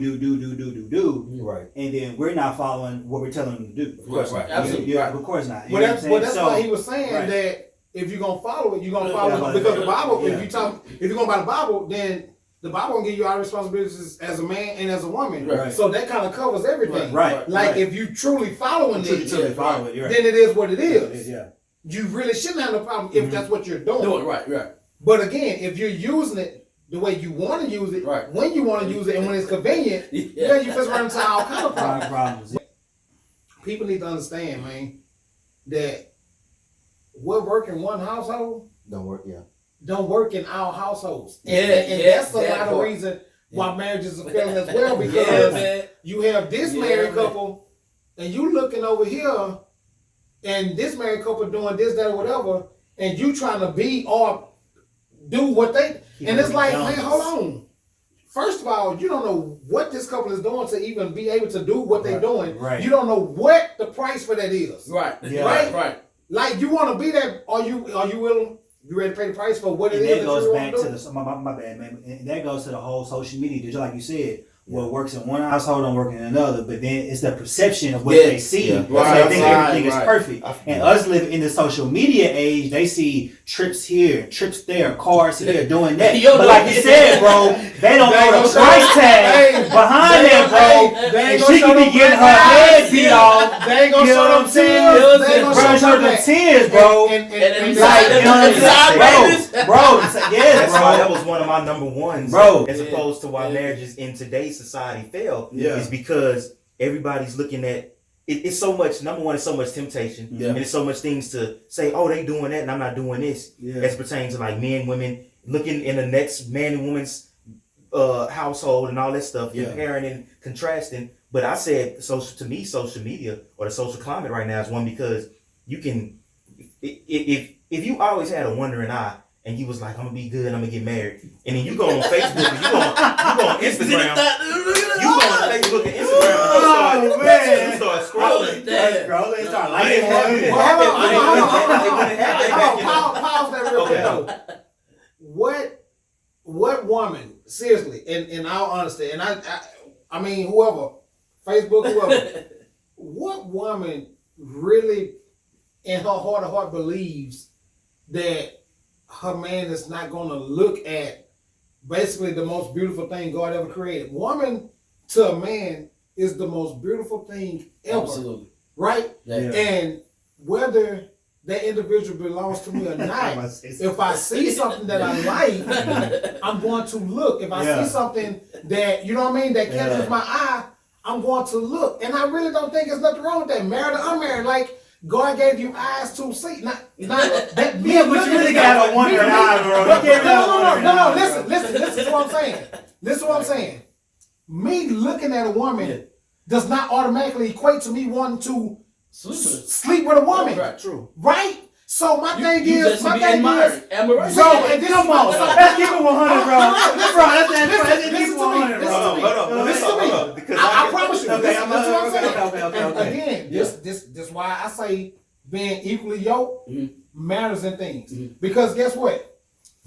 Right. and then we're not following what we're telling them to do. Of course, right. Yeah, Absolutely. yeah, of course not. You Well, know what I'm saying? that's So- why he was saying right. that if you're gonna follow it, you're gonna follow Yeah, it because the Bible. yeah. If you're going by the Bible, then the Bible gonna give you all responsibilities as a man and as a woman. Right. So that kind of covers everything. Right. Like right. if you truly following Truly it, follow it, you're right. then it is what it is. Yeah. You really shouldn't have no problem if that's what you're doing. doing right. But again, if you're using it the way you want to use it, Right. when you want to use it, and when it's convenient, Yeah. then you just run into all kind of problems. Problems. People need to understand, man, that what work in one household Don't work. Yeah. don't work in our households. And, Yeah, and yeah, that's a that lot of part. reason why marriages are failing as well, because Yeah, man. you have this Yeah, married man. couple and you looking over here and this married couple doing this, that, or whatever, and you trying to be or do what they, and it's like, man, hold on. First of all, you don't know what this couple is doing to even be able to do what they're doing. Right. You don't know what the price for that is. Right. Yeah. Right. Like, you want to be that, are you willing, you ready to pay the price for what it And is that that goes you back want to to do? the my bad, man. And that goes to the whole social media. Just like you said, what works in one household don't work in another. But then it's the perception of what Yeah. they see. Yeah. So Right, they think right, everything right. is perfect. And us living in the social media age, they see trips here, trips there, cars here, doing that. Yo, but no, like you said, bro, they don't They know ain't the gonna price show- tag Hey, behind they that, ain't- bro. hey, they ain't And gonna she show could be them getting her black head eyes. beat Yeah. off. They ain't gonna You know show what them I'm saying? tears. They ain't Bro, gonna show show them that. tears, bro. And Like, you know what I'm saying? Bro, yes, That's why that bro. was one of my number ones, Bro. As Yeah. opposed to why Yeah. marriages in today's society fail, Yeah. is because everybody's looking at it. It's so much. Number one, it's so much temptation, Yeah. and it's so much things to say. Oh, they doing that, and I'm not doing this. Yeah. As pertains to like men, women, looking in the next man and woman's household and all that stuff, Yeah. comparing and contrasting. But I said, social media or the social climate right now is one because you can, if you always had a wondering eye and you was like, I'm gonna be good, I'm gonna get married, and then you go on Facebook and you go on Instagram, you go on Facebook and Instagram, and you start scrolling. Scrolling, start Like, liking it happened. one. Pause that real quick though. What woman, seriously, in all honesty, and I mean whoever, Facebook, whoever, what woman really in her heart of heart believes that her man is not gonna look at basically the most beautiful thing God ever created? Woman to a man is the most beautiful thing ever. Absolutely. Right? Yeah. And whether that individual belongs to me or not, if I see something that I like, I'm going to look. If I Yeah. see something that, you know what I mean, that catches Yeah. my eye, I'm going to look. And I really don't think there's nothing wrong with that. Married or unmarried, like, God gave you eyes to see. Not that. Yeah, but you really got a wondering eye, bro. But, You can't really have a wondering no. eye, Listen to what I'm saying. Listen to what I'm saying. Me looking at a woman does not automatically equate to me wanting to sleep with a woman. Right. True. Right? So my thing You is, just my be thing admired. is, Admiration. bro, and this Come on, let's keep it 100, bro. Let's keep it 100, listen bro. to me. Hold on, Listen to me. hold on, because I promise you. Okay, This is what I'm saying. okay. And again, this why I say being equally yoked matters in things. Because guess what?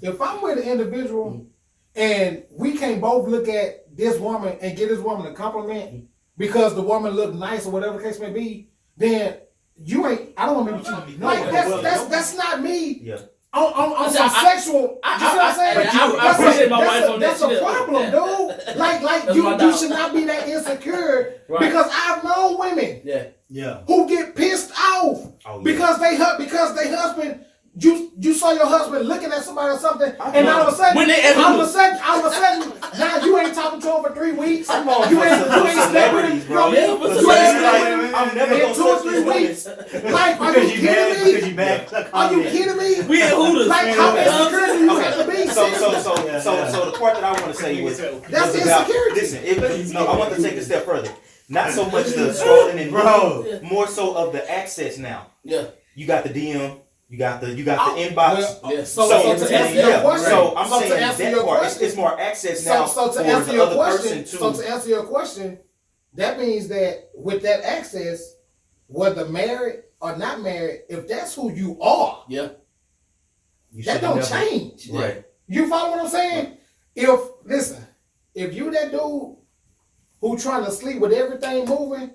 If I'm with an individual and we can't both look at this woman and give this woman a compliment because the woman look nice or whatever the case may be, then you ain't. I don't want to be with you. Like that's not me. Yeah. On some sexual. You see what I'm saying? I appreciate my wife on that That's a shit. problem, Yeah. dude. Like That's you my dog. should not be that insecure Right. because I've known women Yeah. who get pissed off Oh, yeah. because they husband. You saw your husband looking at somebody or something, and all of a sudden, When they ever all of a sudden, now you ain't talking to her for 3 weeks. I'm on You for ain't some slept with celebrities, him. bro. You Yeah, but ain't celebrities, slept with him I'm never in gonna 2 or touch 3 this weeks. woman. Like, are Because you you mad. kidding Because me? you mad. Are you kidding me? We in Hooters. Like, how insecure do you have to be? So the part that I want to say was That's about, insecurity. listen, I want to take a step further. Not so much the scrolling and Bro. more so of the access now. Yeah. You got the DM, You got the inbox. Well, Yeah. So, So to answer your question, So I'm so saying to answer that your part, question, it's more access now so for to answer the your other question, person so to. to answer your question, that means that with that access, whether married or not married, if that's who you are, Yeah. You that should don't never- change. Right. You follow what I'm saying? If you that dude who trying to sleep with everything moving,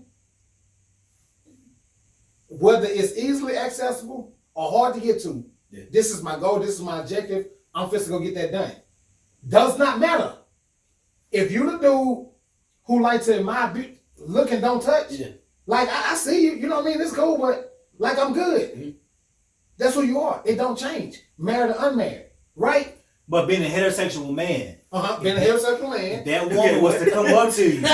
whether it's easily accessible or hard to get to, this is my goal, this is my objective, I'm fixing to go get that done. Does not matter. If you the dude who like to admire look and don't touch, like I see you, you know what I mean? It's cool, but like I'm good. Mm-hmm. That's who you are. It don't change. Married or unmarried, right? But being a heterosexual man, Being a heterosexual man. if that woman was to come up to you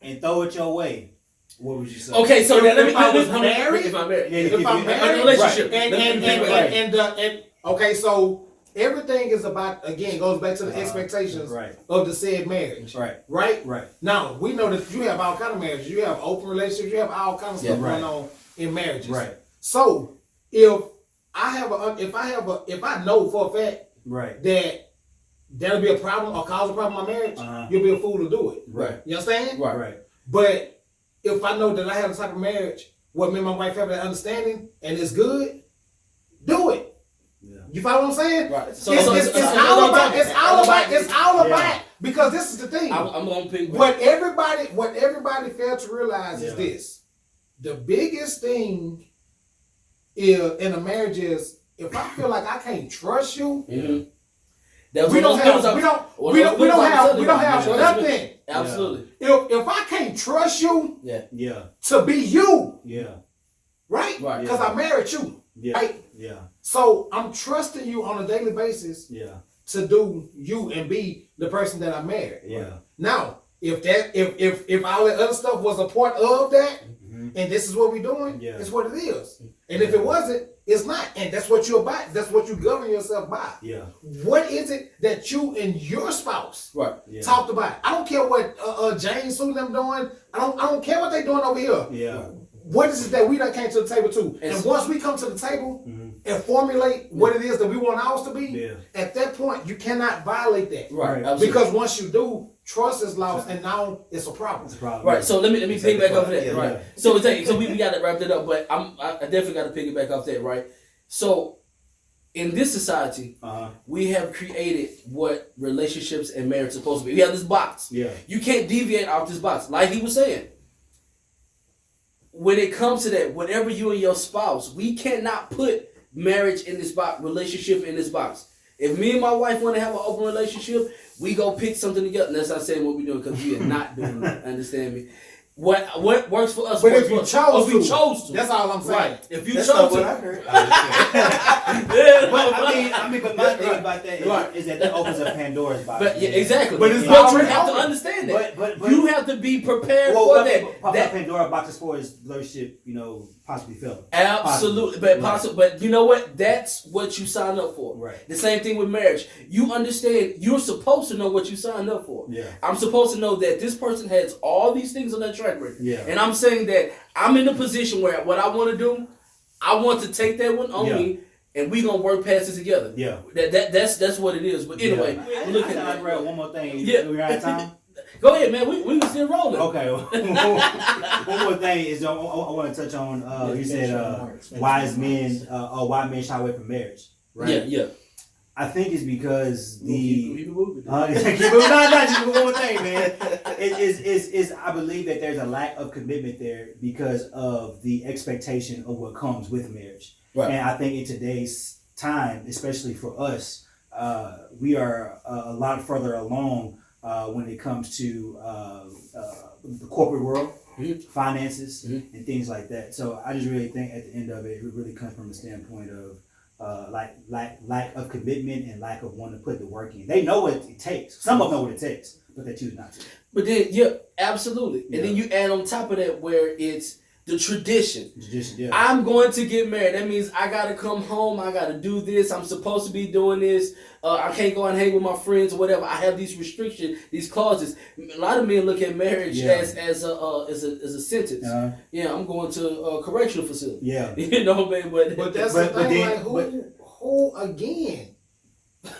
and throw it your way, what would you say? Okay, so then If I was married, if I'm married, Yeah, if I'm a married, relationship, and okay, so everything is about, again, goes back to the expectations of the said marriage. Right? Now, we know that you have all kind of marriages. You have open relationships. You have all kind of stuff going on in marriages. Right. So if I know for a fact that that'll be a problem or cause a problem in my marriage, you'll be a fool to do it. Right. You understand? Right. But if I know that I have the type of marriage where me and my wife have that understanding and it's good, do it. Yeah. You follow what I'm saying? Right. It's all about because this is the thing. I'm gonna pick what everybody fails to realize is this: the biggest thing in a marriage is if I feel like I can't trust you. We don't have nothing. Absolutely. If I can't trust you, to be you, right? Because I married you, right? So I'm trusting you on a daily basis, to do you and be the person that I married. Now, if all that other stuff was a part of that, and this is what we're doing, it's what it is. And if it wasn't, it's not. And that's what you're about. That's what you govern yourself by. What is it that you and your spouse talked about? I don't care what Jane Sue them doing. I don't care what they doing over here. What is it that we done came to the table to? And once we come to the table and formulate what it is that we want ours to be, at that point you cannot violate that. Right. Because once you do, trust is lost, and now it's a problem. Right. So let me piggyback off of that. Right. So we got to wrap that up, but I definitely got to piggyback off that. Right. So in this society, we have created what relationships and marriage are supposed to be. We have this box. You can't deviate off this box. Like he was saying, when it comes to that, whatever you and your spouse, we cannot put marriage in this box, relationship in this box. If me and my wife want to have an open relationship, we go pick something together. And that's not saying what we're doing because we are not doing it. Understand me? What works for us? But works if you for us. chose If we chose to, that's all I'm saying. right? If you That's chose not to, what I heard. But my thing about that is that opens up Pandora's box. But exactly. But it's you already have to open. understand that. But you have to be prepared for what that. Pandora box as far as relationship, possibly failing. Absolutely, but you know what? That's what you sign up for. Right. The same thing with marriage. You understand? You're supposed to know what you signed up for. Yeah. I'm supposed to know that this person has all these things on their track record. Yeah. And I'm saying that I'm in a position where what I want to do, I want to take that one on me, and we gonna work past it together. Yeah. That's what it is. But anyway, look at I read one more thing. Yeah. We're out of time. Go ahead, man. We were still rolling. Okay. One more thing is I want to touch on. You said why men shy away from marriage. Right. Yeah. I think it's because Keep it moving. just one more thing, man. Is I believe that there's a lack of commitment there because of the expectation of what comes with marriage. Right. And I think in today's time, especially for us, we are a lot further along when it comes to the corporate world, finances, and things like that. So I just really think at the end of it, it really comes from a standpoint of lack of commitment and lack of wanting to put the work in. They know what it takes. Some of them know what it takes, but they choose not to. But then, absolutely. And then you add on top of that where it's the tradition. Yeah. I'm going to get married. That means I gotta come home. I gotta do this. I'm supposed to be doing this. I can't go and hang with my friends or whatever. I have these restrictions, these clauses. A lot of men look at marriage as a sentence. Yeah, I'm going to a correctional facility. Yeah, you know, man. But that's the thing. Like who again?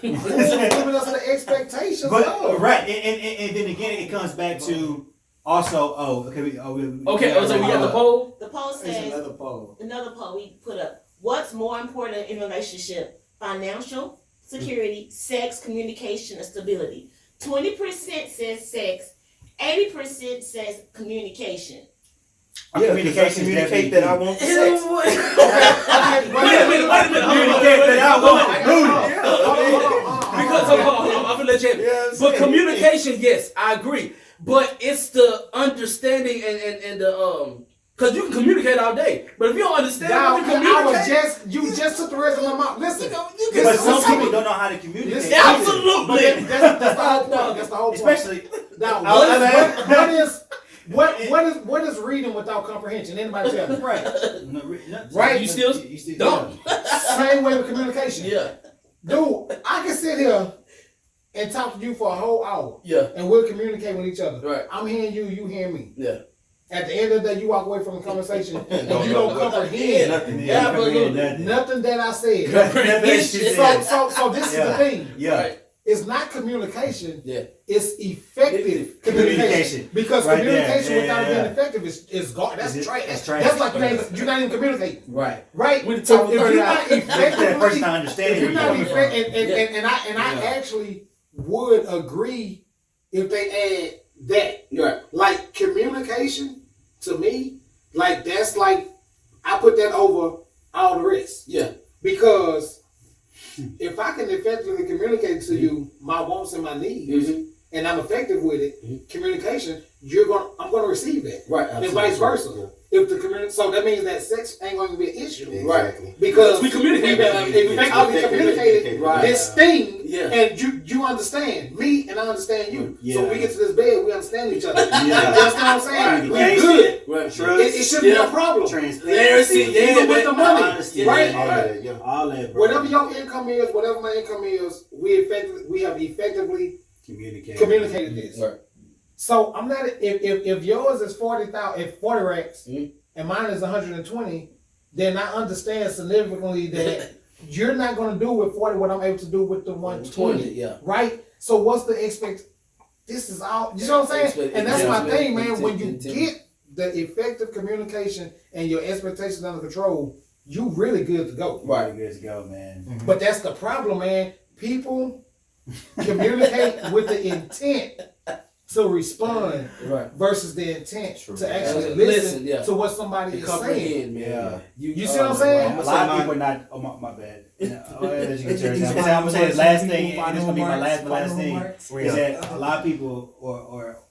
Who's giving us the expectations? Right, and then again, it comes back to. Also, so we got the poll. The poll says another poll we put up. What's more important in a relationship? Financial security, sex, communication, and stability. 20% says sex. 80% says communication. Communicate that I want sex. Wait a minute. Communicate that I want Because I'm gonna let you have it. But communication, yes, I agree. But it's the understanding and the because you can communicate all day, but if you don't understand how to communicate, you just took the rest of my mouth. Listen, but some people don't know how to communicate. Absolutely, that's the whole point. That's the whole point. Especially now, what is reading without comprehension? Anybody tell me? Right? You still don't. Same way with communication. Yeah, dude, I can sit here and talk to you for a whole hour. Yeah. And we'll communicate with each other. Right. I'm hearing you, you hear me. Yeah. At the end of the day, you walk away from the conversation and you don't comprehend nothing that I said. So this is the thing. Yeah. Right. It's not communication. Yeah. It's effective communication. Because communication without being effective is gone. That's trash. That's like you're not even communicating. Right. Right. If you're not effectively, first time understanding. If you're not effective, and I actually would agree if they add that. Right. Like communication to me, like that's like I put that over all the rest. Yeah. Because if I can effectively communicate to you my wants and my needs, and I'm effective with it, communication, I'm gonna receive that. Right. And vice versa. Yeah. If the so that means that sex ain't going to be an issue. Exactly. Right. Because we communicate. Effectively communicated this thing, yeah. And you understand me and I understand you. Yeah. So when we get to this bed, we understand each other. Yeah. You understand what I'm saying? Right. We good. Right. It shouldn't be a problem. Transparency. Even with the money. Honesty. Right? All that, bro. Whatever your income is, whatever my income is, we have effectively communicated this. Right. So I'm not if yours is 40 racks and mine is 120, then I understand significantly that you're not going to do with 40 what I'm able to do with the 120. Yeah. Right. So what's the This is all. You know what I'm saying? And that's my thing, man. When you get the effective communication and your expectations under control, you really good to go. Right. Good to go, man. But that's the problem, man. People communicate with the intent to respond versus the intent to actually listen to what somebody is saying. Man. Yeah. You see what I'm saying? A lot of people are not. Oh my bad. I'm gonna say his last thing, and this is gonna be my last thing. Is that a lot of people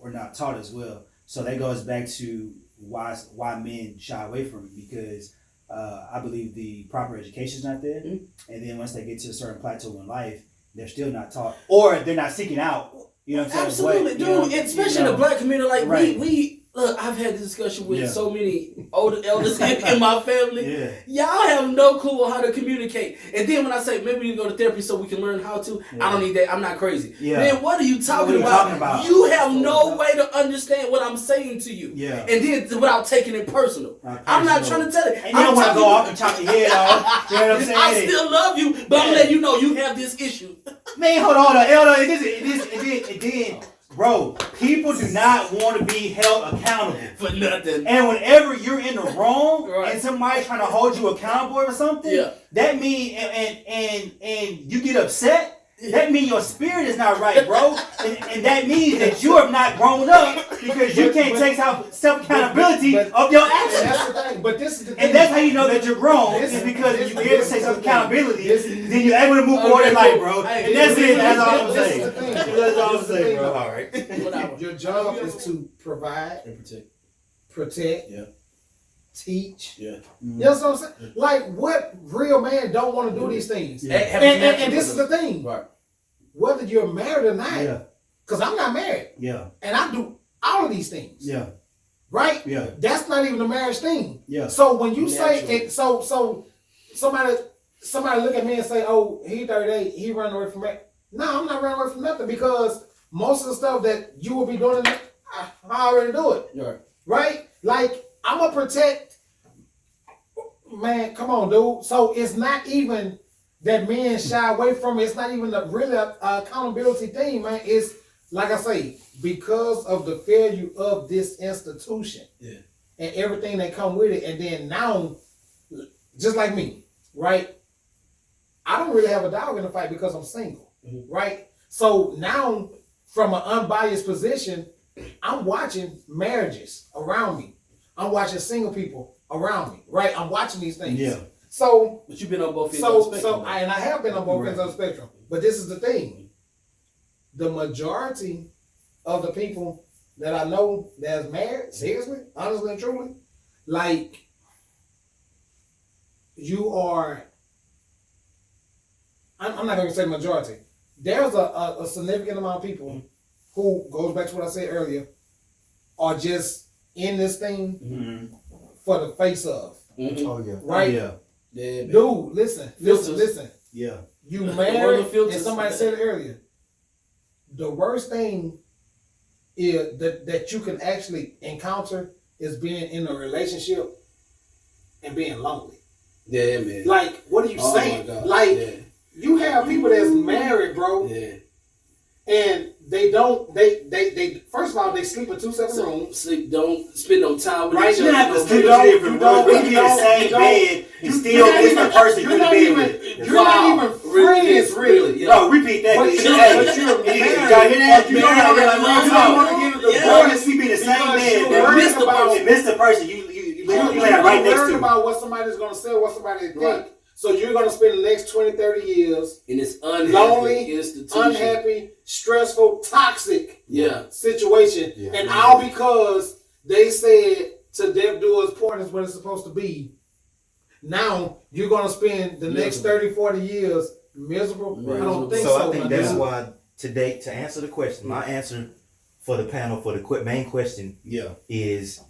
are not taught as well. So that goes back to why men shy away from it, because I believe the proper education is not there, and then once they get to a certain plateau in life, they're still not taught, or they're not seeking out. You know what I'm saying? Absolutely, dude. Especially in the black community, like we look. I've had this discussion with so many older elders in my family. Y'all have no clue on how to communicate. And then when I say maybe we need to go to therapy so we can learn how to, I don't need that. I'm not crazy. Man, what are you talking about? You have no way to understand what I'm saying to you. And then without taking it personal. I'm not trying to tell it. And you don't want to go off and chop your head off. You know what I'm saying? I still love you, but I'm letting you know you have this issue. Man, hold on, elder. It did. Bro, people do not want to be held accountable for nothing. And whenever you're in the wrong and somebody's trying to hold you accountable or something, that means and you get upset. That means your spirit is not right, bro. And that means that you have not grown up because you can't take self-accountability of your actions. That's the thing. But this is the thing. And that's how you know that you're grown, is because when you be able to take self-accountability, then you're able to move forward in life, bro. And that's it. That's all I'm saying. That's all I'm saying, bro. All right. Your job is to provide and protect. Teach. You know what I'm saying? Like, what real man don't want to do these things? And this is the thing. Right. Whether you're married or not, because I'm not married. Yeah. And I do all of these things. Yeah. right? Yeah. That's not even a marriage thing. Yeah. So when you say Naturally. it, so somebody look at me and say, "Oh, he 38, he run away from it." No, I'm not running away from nothing because most of the stuff that you will be doing, I already do it. Right. Right? Like, I'm gonna protect. Man, come on, dude. So it's not even that men shy away from it. It's not even really a accountability thing, man. It's like I say, because of the failure of this institution, Yeah, and everything that come with it. And then now, just like me, right? I don't really have a dog in the fight because I'm single, right? So now, from an unbiased position, I'm watching marriages around me. I'm watching single people around me, right? I'm watching these things. Yeah. So, but you've been on both ends of the spectrum. and I have been on both ends of the spectrum. But this is the thing: the majority of the people that I know that's married, seriously, honestly and truly, like, you are. I'm not going to say majority. There's a significant amount of people who, goes back to what I said earlier, are just in this thing for the face of. Oh yeah. Right? Yeah. Yeah, man. Dude, listen. Yeah. You World married, of filters. and somebody said it earlier. The worst thing is that you can actually encounter is being in a relationship and being lonely. Yeah, man. Like, what are you Oh saying? my God. Like, Yeah. you have people that's married, bro, Yeah. and they don't. They first of all, they sleep in two separate rooms. Sleep. Don't spend no time with Right? each You other. have to No sleep more. in different rooms. We be in the same bed and still different person you in the bed with. You're not even friends, really. Yeah. No, repeat that. But bitch. you're Hey, married. y'all hear that? You don't Married. want to You get don't a wanna get a divorce. divorce Sleep in the same because bed. you're That worried missed the about- person. Miss the person. You You're land right next worried to. about what somebody's going to say, what somebody think. Right. So you're going to spend the next 20, 30 years And it's unhappy lonely, institution. unhappy, stressful, toxic Yeah. situation. Yeah. And all because they said to death do us part is what it's supposed to be. Now you're going to spend the next 30, 40 years miserable. Right. I don't think So so. I think my that's dude. why today, to answer the question, my answer for the panel for the main question Yeah. is,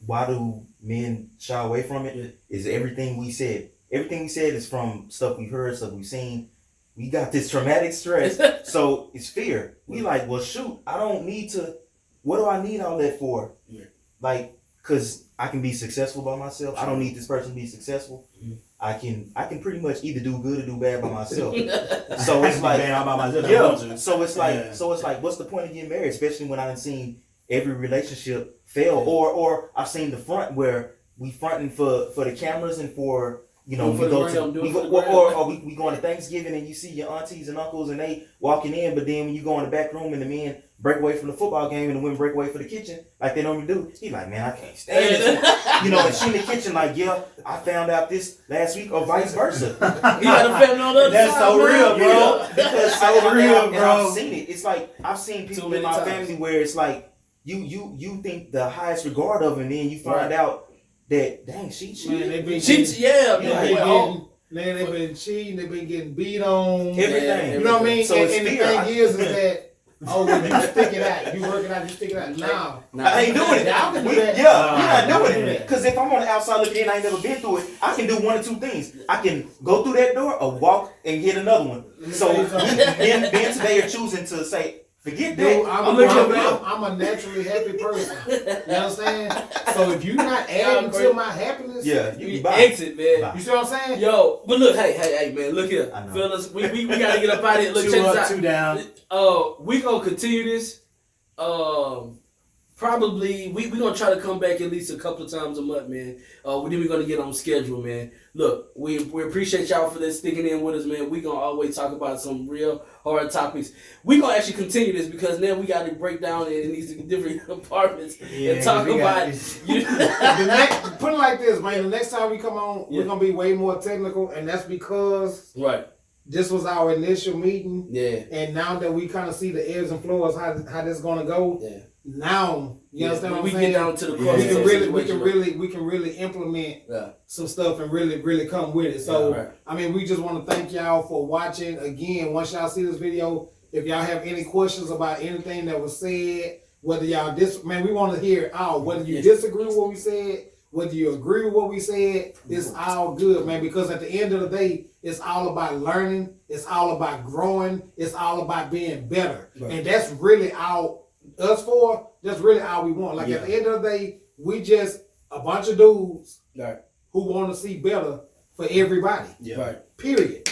why do men shy away from it? Is everything we said. Everything we said is from stuff we've heard, stuff we've seen. We got this traumatic stress, so it's fear. We like, well, shoot, I don't need to. What do I need all that for? Yeah. Like, cause I can be successful by myself. I don't need this person to be successful. I can pretty much either do good or do bad by myself. So it's like, all by myself. yeah. So it's like, Yeah. what's the point of getting married? Especially when I've seen every relationship fail, or I've seen the front where we fronting for the cameras and for, you know, For we the go gram, to do it we for go, the gram. or we going to Thanksgiving and you see your aunties and uncles and they walking in, but then when you go in the back room and the men break away from the football game and the women break away for the kitchen like they normally do, he like, man, I can't stand this. You know, and she in the kitchen like, yeah, I found out this last week, or vice versa. You got a family on the other That's side, so man. real, bro. Yeah. Because so real, bro. I've seen it. It's like I've seen people Too many in my times. family where it's like you think the highest regard of, and then you find out that dang, she Man, they been Yeah, They man. been Well, getting, man, they been cheating. They been getting beat on. everything. You know what I mean? So and it's and the fear. thing is that, oh, when you stick it out, you work it out, you stick it out. Now, I ain't doing it. Y'all can do We that. not Y'all doing can do it. that. Because if I'm on the outside looking in, I ain't never been through it. I can do one or two things. I can go through that door or walk and get another one. So tell you something. men today are choosing to say, forget dude, that. I'm a naturally happy person. You understand? So if you're not adding to my happiness, Yeah, you you can buy. exit, man. Bye. you see what I'm saying? Yo, but look, hey, man, look here, I know. fellas. We gotta get up out of here. Look, check Two this up, out. two down. We gonna continue this. Probably we gonna try to come back at least a couple of times a month, man. Then we're gonna get on schedule, man. Look, we appreciate y'all for this sticking in with us, man. We gonna always talk about some real hard topics. We gonna actually continue this because now we gotta break down in these different apartments and talk about you. Put it like this, man. The next time we come on, Yeah. we're gonna be way more technical, and that's because Right. this was our initial meeting, Yeah. and now that we kind of see the ebbs and flows, how this is gonna go. Yeah. Now you understand When what we I'm saying? get down to the Yeah. we crux can of the really, situation, we can really implement Yeah. some stuff and really come with it. So, Yeah, right. I mean, we just want to thank y'all for watching. Again, once y'all see this video, if y'all have any questions about anything that was said, whether y'all man, we want to hear it all. Whether you disagree with what we said, whether you agree with what we said, it's all good, man. Because at the end of the day, it's all about learning. It's all about growing. It's all about being better, and that's really all us for. That's really all we want. Like at the end of the day, we just a bunch of dudes who want to see better for everybody. Yeah. Right. Period.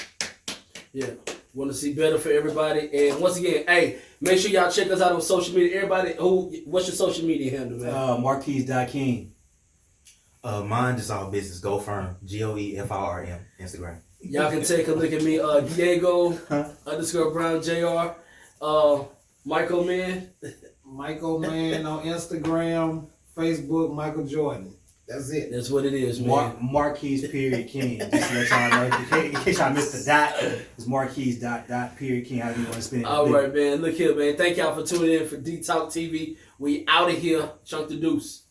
Yeah. Want to see better for everybody. And once again, hey, make sure y'all check us out on social media. Everybody, what's your social media handle, man? Marquise.King. Mine just all business. Go Firm. GOEFIRM. Instagram. Y'all can take a look at me, Diego _Brown JR. Michael Man. Michael Man on Instagram, Facebook, Michael Jordan. That's it. That's what it is, man. Marquise period King. Just to let y'all know, in case y'all missed the dot, it's Marquise dot period King. How do you want to spend it? All right, man. Look here, man. Thank y'all for tuning in for Talk TV. We out of here. Chunk the deuce.